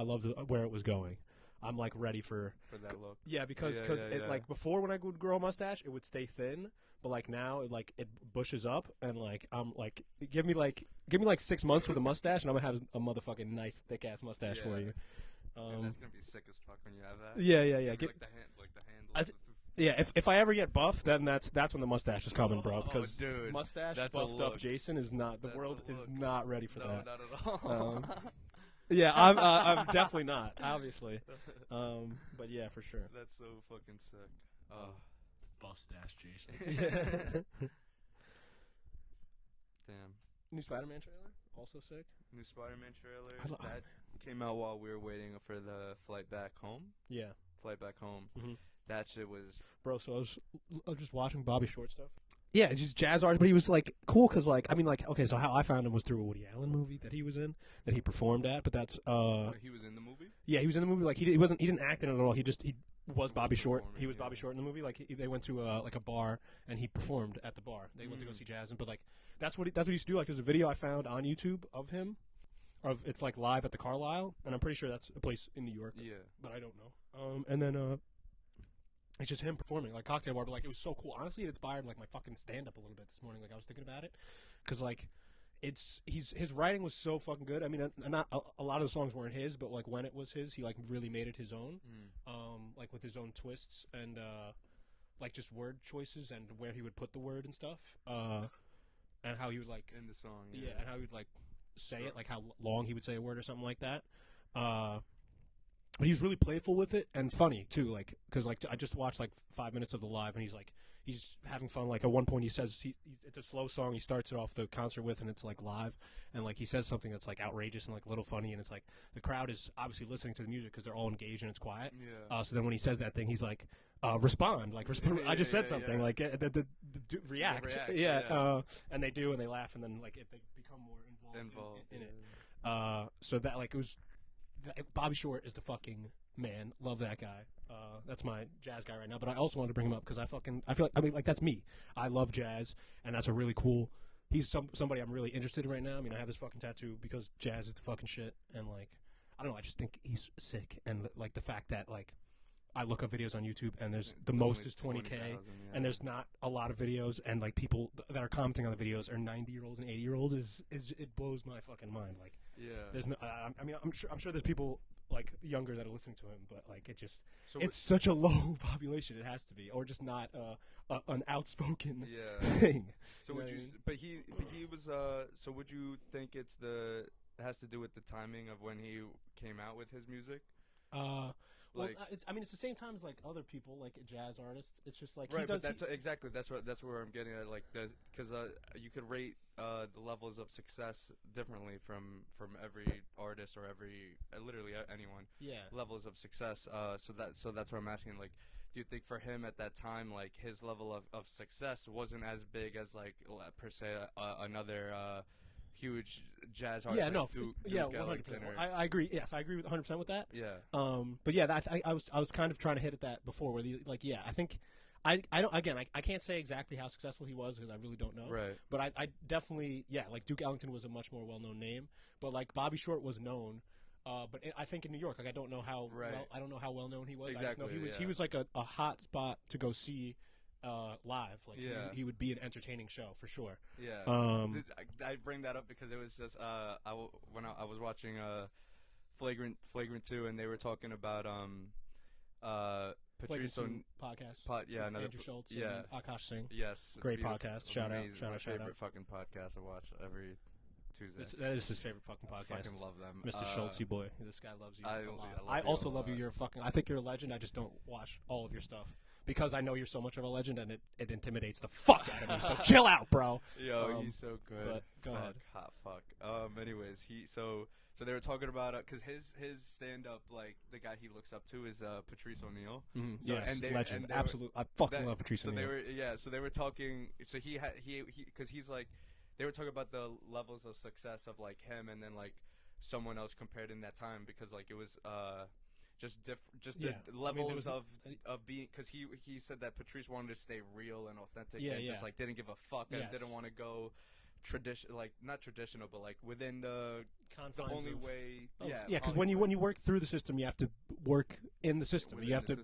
where it was going. I'm like ready for that look. Yeah, because it like before when I would grow a mustache, it would stay thin, but like now it bushes up, and like I'm like give me like 6 months with a mustache, and I'm gonna have a motherfucking nice thick ass mustache for you. Dude, that's gonna be sick as fuck when you have that. Yeah. Like the handle. Yeah, if I ever get buff, then that's when the mustache is coming, bro. Because mustache that's buffed up Jason is not. The world is not ready for that. Not at all. Yeah, I'm definitely not, obviously. But yeah, for sure. That's so fucking sick. Buff stash, Jason. Damn. New Spider-Man trailer, also sick. New Spider-Man trailer. That came out while we were waiting for the flight back home. Yeah. Flight back home. Mm-hmm. That shit was... Bro, so I was just watching Bobby Short stuff. Yeah, it's just jazz artist, but he was like cool because like I mean like okay, so how I found him was through a Woody Allen movie that he was in that he performed at, but that's he was in the movie. Yeah, he was in the movie. Like he didn't act in it at all. He was Bobby Short. He was Bobby Short in the movie. Like they went to like a bar and he performed at the bar. They went to go see jazz, but like that's what he used to do. Like there's a video I found on YouTube of him, it's like live at the Carlisle, and I'm pretty sure that's a place in New York. Yeah, but I don't know. And then it's just him performing, like cocktail bar, but like it was so cool. Honestly, it inspired like my fucking stand up a little bit this morning. Like I was thinking about it, because like his writing was so fucking good. I mean, not a lot of the songs weren't his, but like when it was his, he like really made it his own, like with his own twists and like just word choices and where he would put the word and stuff, and how he would like in the song, yeah, and how he would like say it, like how long he would say a word or something like that. But he's really playful with it and funny too, like because like I just watched like 5 minutes of the live and he's having fun. Like at one point he says it's a slow song. He starts it off the concert with and it's like live and like he says something that's like outrageous and like a little funny and it's like the crowd is obviously listening to the music because they're all engaged and it's quiet. Yeah. So then when he says that thing, he's like, respond. I just said something like react. And they do and they laugh and then like they become more involved in it. So that like it was. Bobby Short is the fucking man. Love that guy. That's my jazz guy right now. But I also wanted to bring him up because I feel like that's me. I love jazz, and that's a really cool. He's somebody I'm really interested in right now. I mean, I have this fucking tattoo because jazz is the fucking shit, and like I don't know. I just think he's sick, and like the fact that like I look up videos on YouTube, and there's the most is 20K, and there's not a lot of videos, and like people that are commenting on the videos are 90-year-olds and 80-year-olds. Is it blows my fucking mind. Like, there's no. I mean, I'm sure there's people like younger that are listening to him, but like it's such a low population. It has to be, or just not an outspoken thing. So would you? But he was. So would you think it has to do with the timing of when he came out with his music? Well, it's the same time as like other people, like jazz artists. It's just like right, but that's where I'm getting at. Like, because you could rate the levels of success differently from every artist or literally anyone. Yeah. Levels of success. So that's what I'm asking. Like, do you think for him at that time, like his level of success wasn't as big as like per se another huge jazz artist? Yeah, no, Duke 100%. I agree. Yes, I agree with 100% with that. Yeah. But yeah, I was kind of trying to hit at that before, where I think I don't. Again, I can't say exactly how successful he was because I really don't know. Right. But I definitely like Duke Ellington was a much more well-known name, but like Bobby Short was known. But I think in New York, like I don't know how well known he was. Exactly, I just know he was like a hot spot to go see. Live, like he would be an entertaining show for sure. Yeah, I bring that up because it was just when I was watching Flagrant 2, and they were talking about Patrice podcast. Another Andrew Schultz. And Akash Singh. Yes, great podcast. Shout out. Favorite fucking podcast I watch every Tuesday. That is his favorite fucking podcast. I fucking love them. Mr. Schultz, boy, this guy loves you a lot. I also love you. You're a fucking. I think you're a legend. I just don't watch all of your stuff. Because I know you're so much of a legend, and it intimidates the fuck out of me. So chill out, bro. Yo, he's so good. But go ahead. Hot fuck. Anyways, so they were talking about because his stand up, like the guy he looks up to is Patrice O'Neal. Mm-hmm. So, yes, legend. Absolute. I fucking love Patrice O'Neal. So they were talking. So he because he's like they were talking about the levels of success of like him and then like someone else compared in that time because like it was the levels of being, because he said that Patrice wanted to stay real and authentic and just like didn't give a fuck and didn't want to go not traditional, but like within the confines the only way. Because when you work through the system, you have to work in the system. You have to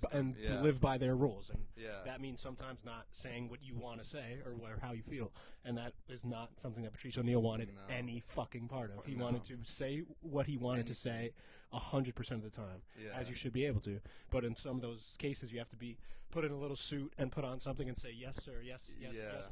live by their rules, and that means sometimes not saying what you want to say or how you feel, and that is not something that Patrice O'Neal wanted any fucking part of. He wanted to say what he wanted to say 100% of the time, as you should be able to. But in some of those cases, you have to be put in a little suit and put on something and say, "Yes, sir. Yes,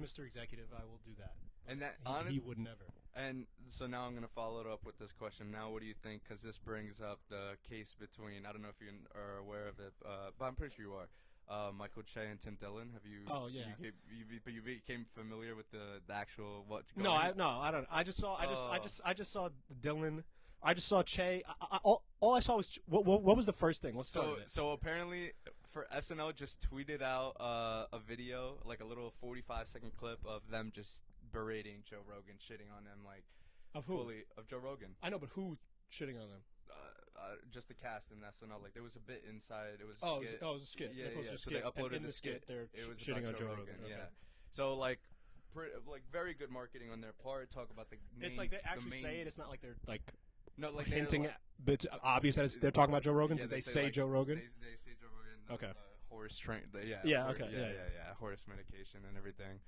Mr. Executive, I will do that." And that he would never. And so now I'm going to follow it up with this question. Now, what do you think? Because this brings up the case between, I don't know if you are aware of it, but I'm pretty sure you are, Michael Che and Tim Dillon. Have you? Oh yeah. You became familiar with the actual what's going No, on? I don't. I just saw Dillon. I just saw Che. All I saw was what was the first thing? So apparently, for SNL, just tweeted out a video, like a little 45-second clip of them just berating Joe Rogan, shitting on him, like of who? Of Joe Rogan. I know, but who shitting on them? Just the cast in SNL. Like there was a bit inside. It was it was a skit. Yeah. So they uploaded the skit. They're it was shitting about on Joe Rogan. Okay. Yeah. So like very good marketing on their part. Talk about the main, it's like they actually say it. It's not like they're like hinting at. But it's obvious that they're talking about Joe Rogan. Did they say Joe Rogan? They say Joe Rogan. Okay. Horse train. Horse medication and everything.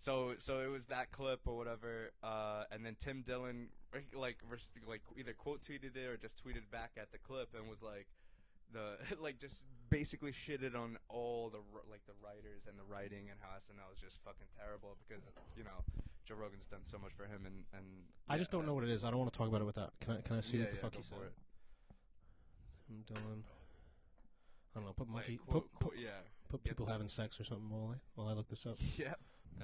So it was that clip or whatever, and then Tim Dillon like either quote tweeted it or just tweeted back at the clip and was like just basically shitted on all the writers and the writing and how SNL is just fucking terrible because Joe Rogan's done so much for him and I just don't know what it is. I don't want to talk about it without. Can I see what the fuck he said? Tim Dillon. I don't know. Put monkey. Like, Put people having sex or something while I look this up. Yeah.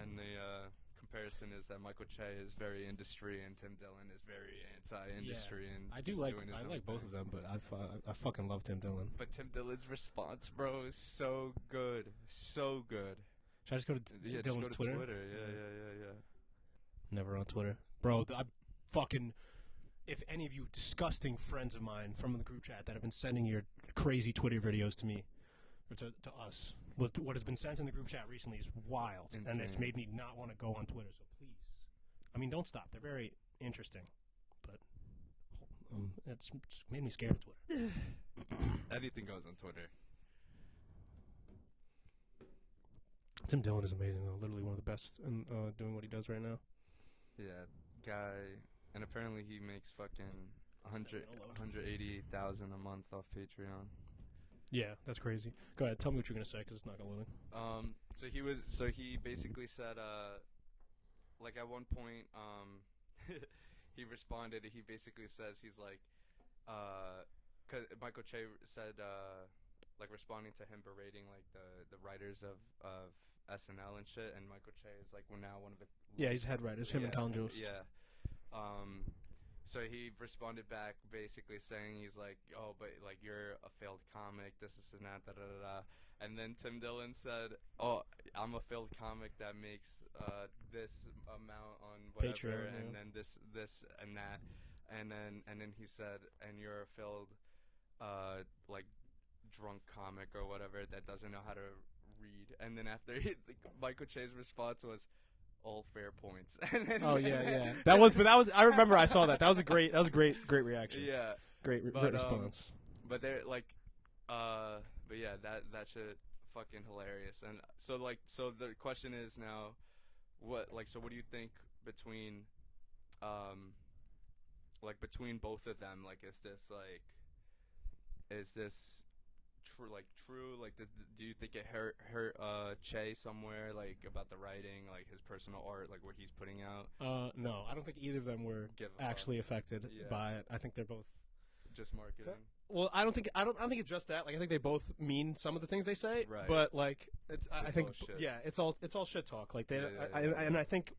And the comparison is that Michael Che is very industry and Tim Dillon is very anti-industry. Yeah. And I like both of them, but I fucking love Tim Dillon. But Tim Dillon's response, bro, is so good, so good. Should I just go to Dillon's just go to Twitter? Yeah. Never on Twitter, bro. I fucking. If any of you disgusting friends of mine from the group chat that have been sending your crazy Twitter videos to me, or to us, what has been sent in the group chat recently is wild. Insane. And it's made me not want to go on Twitter, so please. I mean, don't stop. They're very interesting, but it's made me scared of Twitter. Anything goes on Twitter. Tim Dillon is amazing, though. Literally one of the best in doing what he does right now. Yeah, guy... And apparently he makes fucking 180,000 a month off Patreon. Yeah, that's crazy. Go ahead, tell me what you're gonna say, because it's not gonna load. So he basically said, like at one point, he responded. He basically says he's like, cause Michael Che said, like responding to him berating like the writers of SNL and shit, and Michael Che is like, well, now one of the he's head writers, him and Colin Jost. Yeah. So he responded back basically saying he's like, oh, but like you're a failed comic, this and that, da. And then Tim Dillon said, oh, I'm a failed comic that makes this amount on whatever, Patreon, and then this and that, and then he said, and you're a failed like drunk comic or whatever that doesn't know how to read. And then after Michael Che's response was, all fair points. Oh yeah. That was. I remember I saw that. That was a great reaction. Yeah. Great response. But they're like, but yeah, that shit fucking hilarious. And so the question is now, what do you think between, like between both of them? Like, is this true? Like, do you think it hurt Che somewhere, like about the writing, like his personal art, like what he's putting out? No, I don't think either of them were actually affected by it. I think they're both just marketing. Well, I don't think it's just that. Like, I think they both mean some of the things they say, right. But like, I think it's all shit talk. Like and I think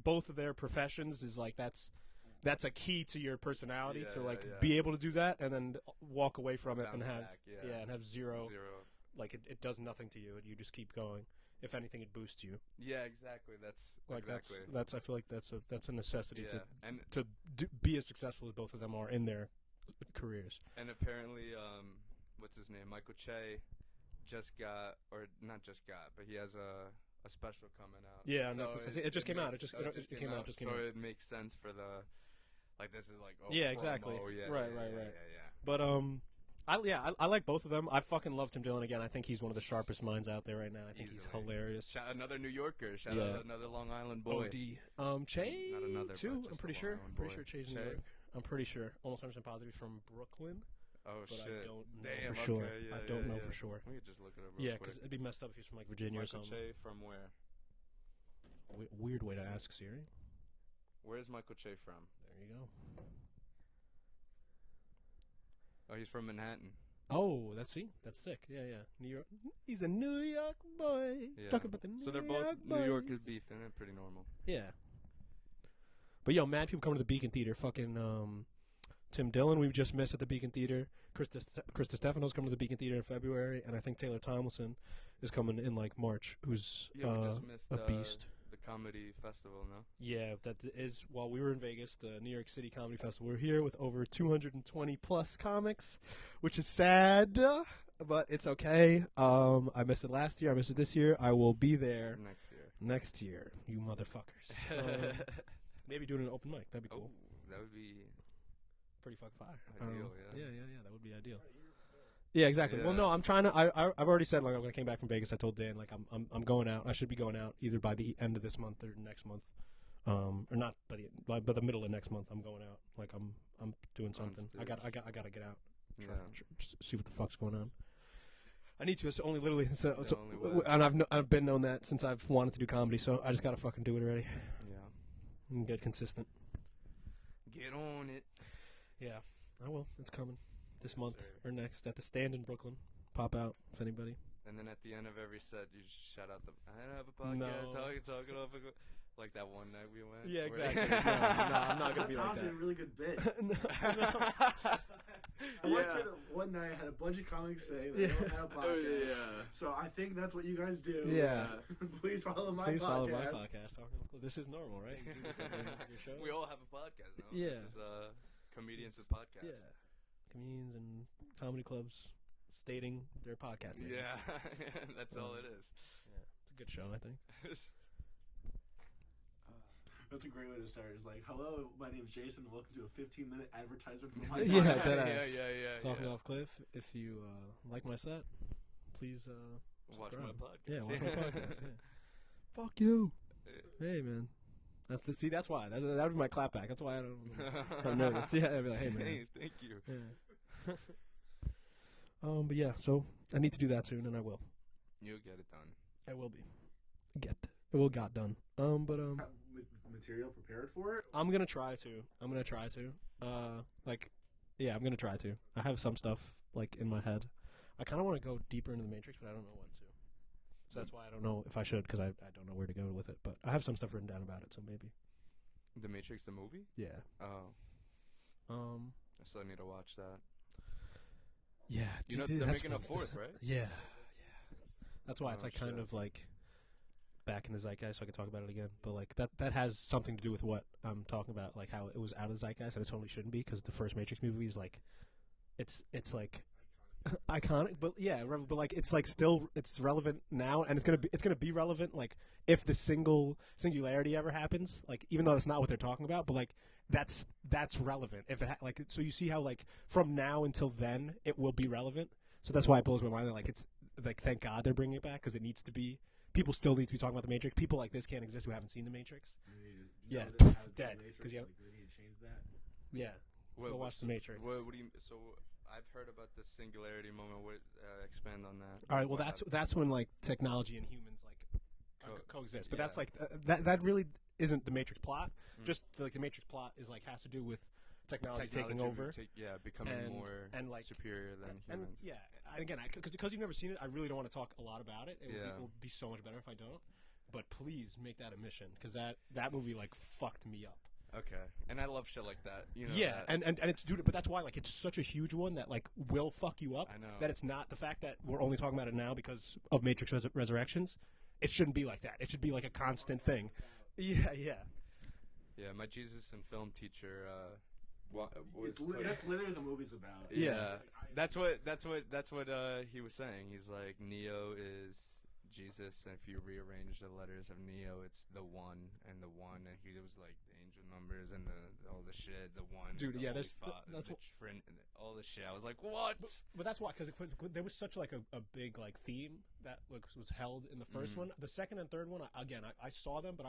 both of their professions is like that's a key to your personality to be able to do that and then walk away from it and have zero. Like it does nothing to you and you just keep going. If anything, it boosts you. Yeah, exactly. That's like exactly. That's I feel like that's a necessity to be as successful as both of them are in their careers. And apparently, what's his name? Michael Che just got, or not just got, but he has a special coming out. Yeah, so Netflix. It just came out. It just came out. So it makes sense for the. Like, this is like, exactly. Yeah, right. But I like both of them. I fucking love Tim Dillon again. I think he's one of the sharpest minds out there right now. I think he's hilarious. Another New Yorker. Shout out another Long Island boy. OD. Che not another, too. I'm pretty sure. Che's in New York. I'm pretty sure. Almost 100% positive. He's from Brooklyn. Oh but shit! I don't know for sure. Okay, I don't know for sure. We could just look it up. Yeah, because it'd be messed up if he's from like Virginia Michael or something. Che from where? Weird way to ask Siri. Where's Michael Che from? There you go. Oh, he's from Manhattan. Oh, that's sick. Yeah. New York. He's a New York boy. Yeah. Talking about the New York So they're both boys. New Yorkers beefing. They're pretty normal. Yeah. But yo, mad people coming to the Beacon Theater. Fucking Tim Dillon, we just missed at the Beacon Theater. Chris DiStefano's coming to the Beacon Theater in February, and I think Taylor Tomlinson is coming in like March. Who's we just missed, a beast. The comedy festival, no? Yeah, that is. While we were in Vegas, the New York City Comedy Festival, we're here with over 220 plus comics, which is sad, but it's okay. I missed it last year. I missed it this year. I will be there next year. You motherfuckers. Maybe doing an open mic. That'd be cool. That would be pretty fucking fire. Ideal, yeah. That would be ideal. Yeah, exactly. Yeah. Well, no, I'm trying to. I've already said like when I came back from Vegas, I told Dan like I'm going out. I should be going out either by the end of this month or next month, or not by the middle of next month. I'm going out. Like I'm doing something. I gotta get out. Try see what the fuck's going on. I need to. It's only literally. And I've been known that since I've wanted to do comedy. So I just gotta fucking do it already. Yeah. And get consistent. Get on it. Yeah, I will. It's coming. this month or next at the Stand in Brooklyn. Pop out if anybody. And then at the end of every set, you just shout out I have a podcast. Talking off like that one night we went. Yeah, exactly. no, I'm not gonna be like that. That's honestly a really good bit. I Yeah. went to one night, had a bunch of comics say they don't have a podcast. So I think that's what you guys do. Yeah. Please follow my Please podcast. follow my podcast. This is normal, right? You do this on your show. We all have a podcast now. Yeah. This is comedians with podcasts. Yeah. Comedians and comedy clubs stating their podcast names. Yeah. That's all it is. Yeah. It's a good show, I think. That's a great way to start. It's like, hello, my name's Jason, and welcome to a 15-minute advertisement for my Yeah, podcast. deadass. Yeah. Talking off cliff. If you like my set, please Watch subscribe. my podcast. Yeah, watch my podcast. Yeah. Fuck you. Hey, man. That's why. That would be my clapback. That's why I'm nervous. Yeah, I'd be like, hey, man. Hey, thank you. Yeah. But yeah, so I need to do that soon, and I will. You'll get it done. I will be. It will got done. But Have material prepared for it? I'm gonna try to. I'm gonna try to. I have some stuff like in my head. I kind of want to go deeper into the Matrix, but I don't know when to. So that's why I don't know if I should, because I don't know where to go with it. But I have some stuff written down about it, so maybe. The Matrix, the movie? Yeah. Oh. I still need to watch that. Yeah. You know, they're making a fourth, right? Yeah. That's why it's like kind shit. of like back in the zeitgeist, so I can talk about it again. But like that has something to do with what I'm talking about, like how it was out of the zeitgeist, and it totally shouldn't be, because the first Matrix movie is like, it's like iconic, but yeah, but like it's like still it's relevant now, and it's gonna be relevant like if the singularity ever happens, like even though that's not what they're talking about, but like that's relevant if it like so you see how like from now until then it will be relevant. So that's why it blows my mind that like it's like thank God they're bringing it back, because it needs to be. People still need to be talking about the Matrix. People like this can't exist who haven't seen the Matrix. Yeah, dead. Because we need to change that. Yeah, go watch the Matrix. What do you? So I've heard about the singularity moment. What expand on that? All right. Well, that's when like technology and humans like coexist. But that's like that really isn't the Matrix plot. Just like the Matrix plot is like has to do with technology taking over. Becoming more and like superior than humans. And again, because you've never seen it, I really don't want to talk a lot about it. It will be so much better if I don't. But please make that a mission, because that movie like fucked me up. Okay, and I love shit like that. You know. Yeah, and it's dude, but that's why like it's such a huge one that like will fuck you up. I know that it's not the fact that we're only talking about it now because of Matrix Resurrections. It shouldn't be like that. It should be like a constant thing. Yeah. Yeah, my Jesus and film teacher. That's literally the movie's about. Yeah, that's what he was saying. He's like, Neo is Jesus, and if you rearrange the letters of Neo, it's the one, and he was like the angel numbers and all the shit, the one. Dude, yeah, that's all the shit. I was like, what? But that's why, because there was such like a big like theme that like was held in the first one. The second and third one, I saw them, but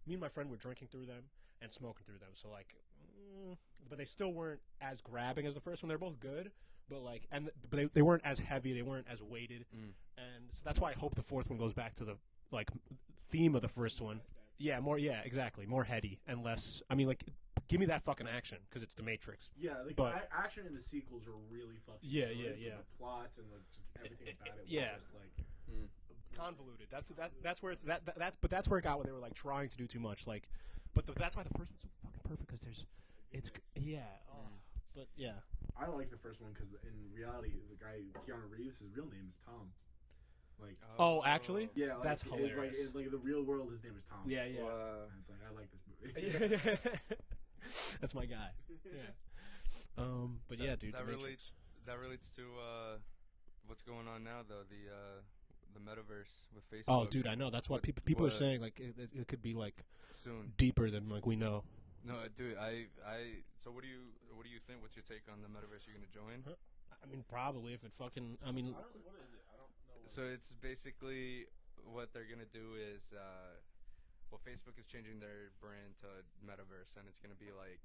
me and my friend were drinking through them and smoking through them, so like. But they still weren't as grabbing as the first one. They're both good, but like, but they weren't as heavy. They weren't as weighted, and so that's why I hope the fourth one goes back to the like theme of the first one. Yeah, more. Yeah, exactly. More heady and less. I mean, like, give me that fucking action, because it's the Matrix. Yeah, like the action in the sequels are really fucking. Yeah. The plots and like just everything about it. Yeah. Was just like convoluted. That's where it's but that's where it got where they were like trying to do too much. Like, but that's why the first one's so fucking perfect, because but yeah. I like the first one because in reality, the guy Keanu Reeves, his real name is Tom. Like, actually, yeah, like, that's hilarious. It's like in the real world, his name is Tom. Yeah. And it's like I like this movie. That's my guy. Yeah. But yeah, dude. That relates to what's going on now, though. The metaverse with Facebook. Oh, dude, I know. That's what people are saying. Like, it could be like soon deeper than like we know. No, dude. So what do you think? What's your take on the metaverse? You're gonna join? I mean, probably if it fucking. I mean. What is it? I don't know. So it's basically what they're gonna do is, Facebook is changing their brand to Metaverse, and it's gonna be like,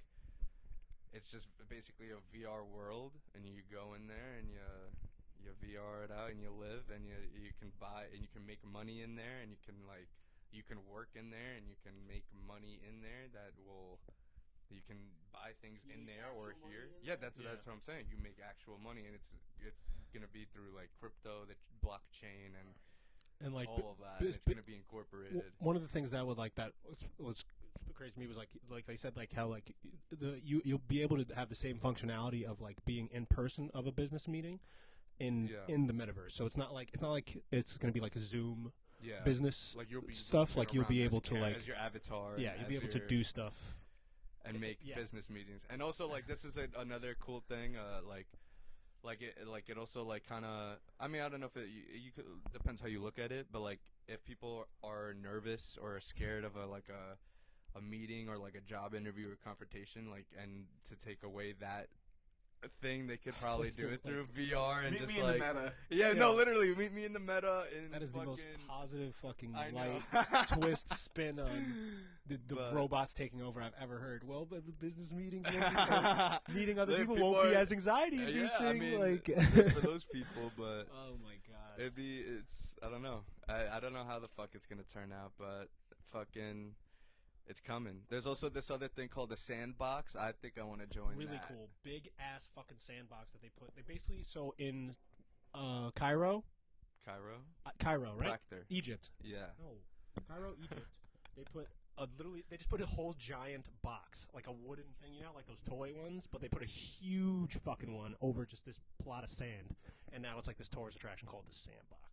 it's just basically a VR world, and you go in there and you VR it out, and you live, and you can buy, and you can make money in there, and you can work in there, and you can make money in there that will You can buy things in there or here. That's what I'm saying. You make actual money, and it's gonna be through like crypto, the blockchain, and like all of that. And it's gonna be incorporated. One of the things that would like that was crazy to me was like they said like how like you'll be able to have the same functionality of like being in person of a business meeting in the metaverse. So it's not like it's gonna be like a Zoom business like you'll be stuff. Like you'll be able to like as your avatar. Yeah, you'll be able to do stuff and make business meetings. And also like this is another cool thing. It also like kind of. I mean, I don't know if you could, depends how you look at it, but like if people are nervous or scared of a meeting or like a job interview or confrontation, like, and to take away that thing, they could probably do it through VR and just like, no, literally meet me in the meta. That is the most positive fucking light twist spin on the robots taking over I've ever heard. Well, but the business meetings, meeting other people won't be as anxiety inducing. I mean, like it's for those people, but oh my god, it's I don't know. I don't know how the fuck it's gonna turn out, but fucking. It's coming. There's also this other thing called the sandbox. I think I want to join that. Really cool. Big ass fucking sandbox that they put. They basically, so in Cairo, right? Practor. Egypt. Yeah. No. Cairo, Egypt. They just put a whole giant box, like a wooden thing, like those toy ones, but they put a huge fucking one over just this plot of sand. And now it's like this tourist attraction called the sandbox.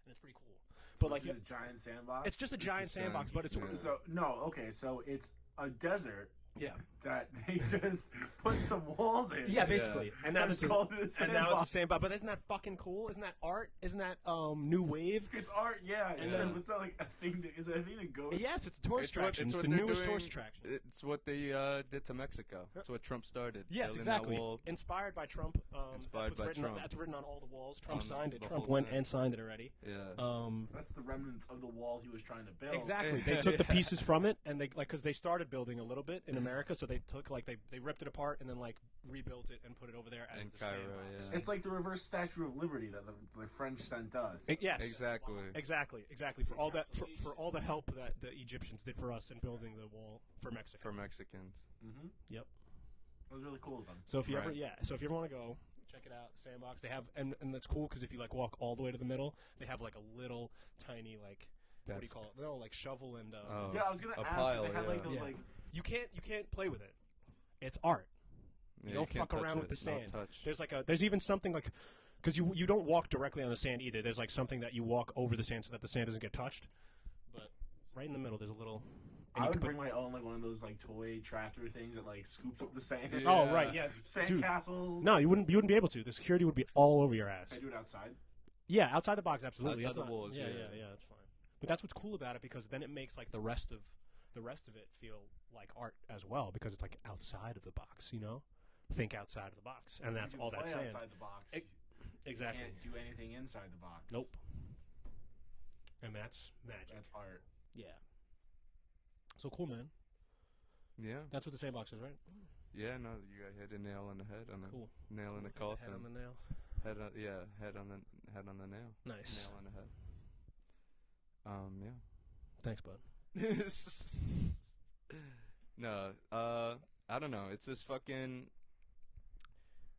And it's pretty cool. But like a giant sandbox. It's just a giant sandbox, but it's so it's a desert. Yeah. That they just put some walls in. Yeah, basically. Yeah. And now it's called a sandbox. And now it's a sandbox. But isn't that fucking cool? Isn't that art? Isn't that new wave? It's art, yeah. And then it's not like a thing is it a thing to go? Yes, it's a tourist attraction. It's the newest tourist attraction. It's what they did to Mexico. That's what Trump started. Yes, exactly. Inspired by Trump. That's written on all the walls. Trump signed it. Trump went and signed it already. Yeah. That's the remnants of the wall he was trying to build. Exactly. They took the pieces from it, and they because they started building a little bit in America, so they took they ripped it apart and then like rebuilt it and put it over there as the Cairo, sandbox. It's like the reverse Statue of Liberty that the French sent us. Yes, exactly. For all that for all the help that the Egyptians did for us in building the wall for Mexico. For Mexicans. Mm-hmm. Yep. It was really cool of them. So if you ever want to go check it out, sandbox. They have and that's cool because if you like walk all the way to the middle, they have like a little tiny like. What do you call it? No, like shovel and. Yeah, I was gonna ask. Pile, they have like those like. You can't play with it. It's art. You don't fuck around with the sand. There's even something like, because you don't walk directly on the sand either. There's like something that you walk over the sand so that the sand doesn't get touched. But right in the middle, there's a little. I would bring my own like one of those like toy tractor things that like scoops up the sand. Yeah. Oh right, yeah, sand castles. No, you wouldn't be able to. The security would be all over your ass. Can I do it outside? Yeah, outside the box, absolutely. Outside the walls. Yeah, that's fine. But that's what's cool about it because then it makes like the rest of it feel like art as well because it's like outside of the box, Think outside of the box, and that's all that sand. Outside the box. Exactly. You can't do anything inside the box. Nope. And that's magic. That's art. Yeah. So cool, man. Yeah. That's what the sandbox is, right? Yeah. No, you got hit a nail on the head on the nail in the coffin. Head on the nail. Head on the nail. Nice. Nail on the head. Yeah. Thanks, bud. No, I don't know. It's this fucking.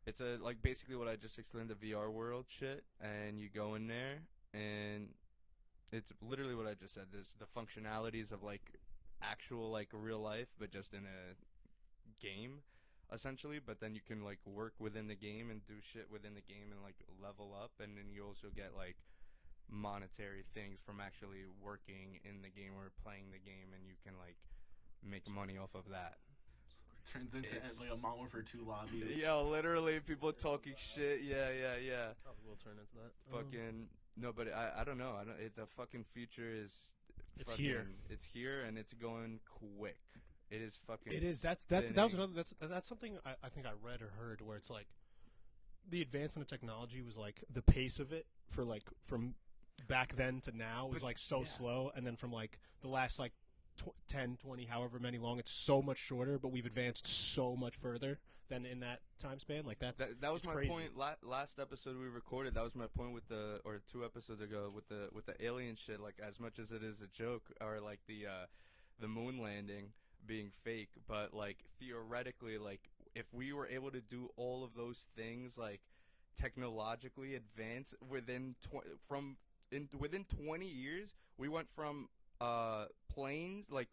It's like basically what I just explained, the VR world shit, and you go in there, and it's literally what I just said. There's the functionalities of like actual like real life, but just in a game, essentially. But then you can like work within the game and do shit within the game and like level up, and then you also get like monetary things from actually working in the game or playing the game, and you can like make money off of that. Turns into like a Modern Warfare 2 lobby. Yeah, literally people talking shit. Yeah. Probably will turn into that. Fucking no, but I don't know. The fucking future is. It's here. It's here, and it's going quick. It is fucking. It is. That's something I think I read or heard where it's like the advancement of technology was like the pace of it for like from back then to now was like so slow, and then from like the last like 10, 20, however many long, it's so much shorter, but we've advanced so much further than in that time span. Like that was my crazy. point. Last episode we recorded, that was my point with or 2 episodes ago with the alien shit. Like as much as it is a joke, or like the moon landing, being fake, but like theoretically, like if we were able to do all of those things, like technologically advanced within 20 years, we went from planes like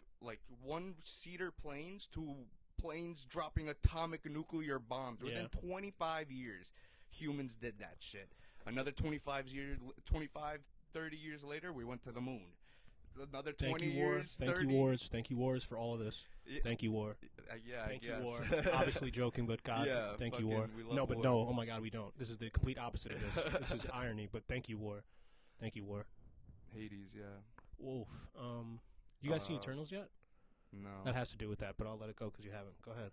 one-seater planes to planes dropping atomic nuclear bombs within 25 years. Humans did that shit. Another 30 years later, we went to the moon. Another 20 years. Thank you, wars, for all of this. Yeah. Thank you, war. Thank you, war. Obviously joking, but God, thank you, war. No, but war. No, oh my God, we don't. This is the complete opposite of this. This is irony, but thank you, war. Thank you, war. Hades, yeah. Wolf. You guys seen Eternals yet? No. That has to do with that, but I'll let it go because you haven't. Go ahead.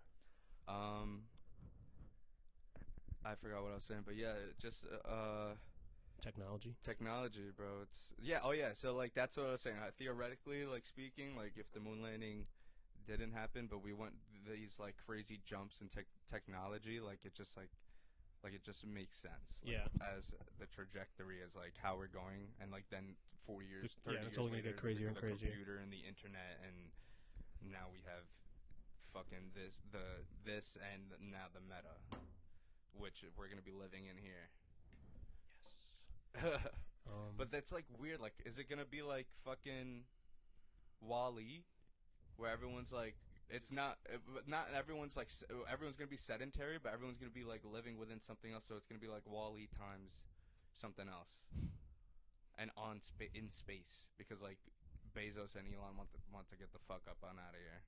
I forgot what I was saying, but yeah, just technology, bro. So like that's what I was saying. Theoretically, like speaking, like if the moon landing didn't happen, but we went these like crazy jumps in technology, like it just makes sense. Like, as the trajectory is like how we're going, and like then 40 years, 30 years it's only later, gonna get crazier and the crazier. Computer and the internet, and now we have fucking this and now the meta, which we're gonna be living in here. Yes. But that's like weird. Like, is it gonna be like fucking Wall-E, where everyone's like, it's not everyone's like, everyone's gonna be sedentary, but everyone's gonna be like living within something else. So it's gonna be like Wall-E times something else, and in space, because like Bezos and Elon want to get the fuck up on out of here.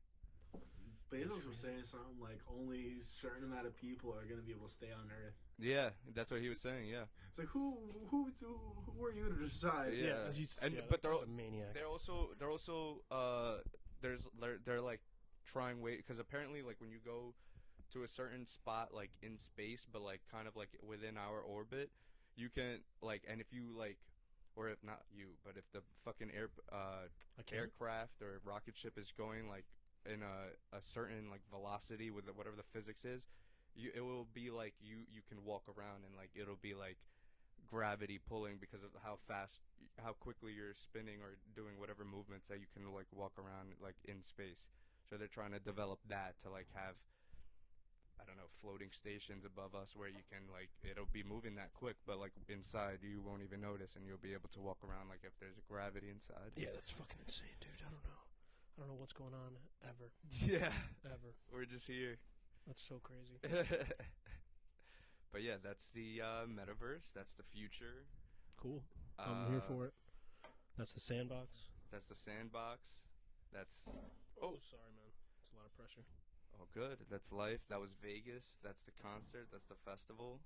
Bezos was saying something like only a certain amount of people are gonna be able to stay on Earth. Yeah, that's what he was saying. Yeah, it's like who are you to decide? But they're a maniac. They're also they're like trying because apparently like when you go to a certain spot like in space, but like kind of like within our orbit, you can like, and if you like, or if not you, but if the fucking aircraft or rocket ship is going like in a certain like velocity with whatever the physics is, it will be like you can walk around, and like it'll be like gravity pulling because of how quickly you're spinning or doing whatever movements that you can like walk around like in space. So they're trying to develop that to like have, I don't know, floating stations above us where you can like, it'll be moving that quick, but like inside you won't even notice, and you'll be able to walk around like if there's a gravity inside. Yeah, that's fucking insane, dude. I don't know what's going on ever. Yeah. Ever. We're just here. That's so crazy. But yeah, that's the metaverse. That's the future. Cool. I'm here for it. That's the sandbox. That's the sandbox. That's... Oh, sorry, man. It's a lot of pressure. Oh, good. That's life. That was Vegas. That's the concert. That's the festival.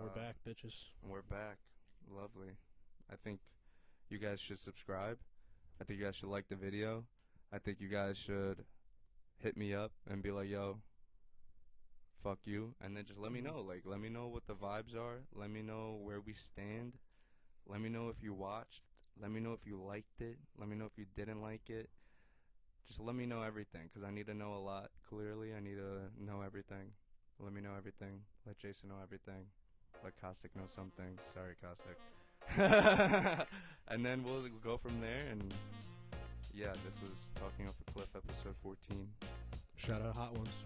We're back, bitches. We're back. Lovely. I think you guys should subscribe. I think you guys should like the video. I think you guys should hit me up and be like, yo, fuck you. And then just let me know. Like, let me know what the vibes are. Let me know where we stand. Let me know if you watched. Let me know if you liked it. Let me know if you didn't like it. Just let me know everything, because I need to know a lot. Clearly, I need to know everything. Let me know everything. Let Jason know everything. Let Caustic know some things. Sorry, Caustic. And then we'll go from there. And yeah, this was Talking Off the Cliff, episode 14. Shout out Hot Ones.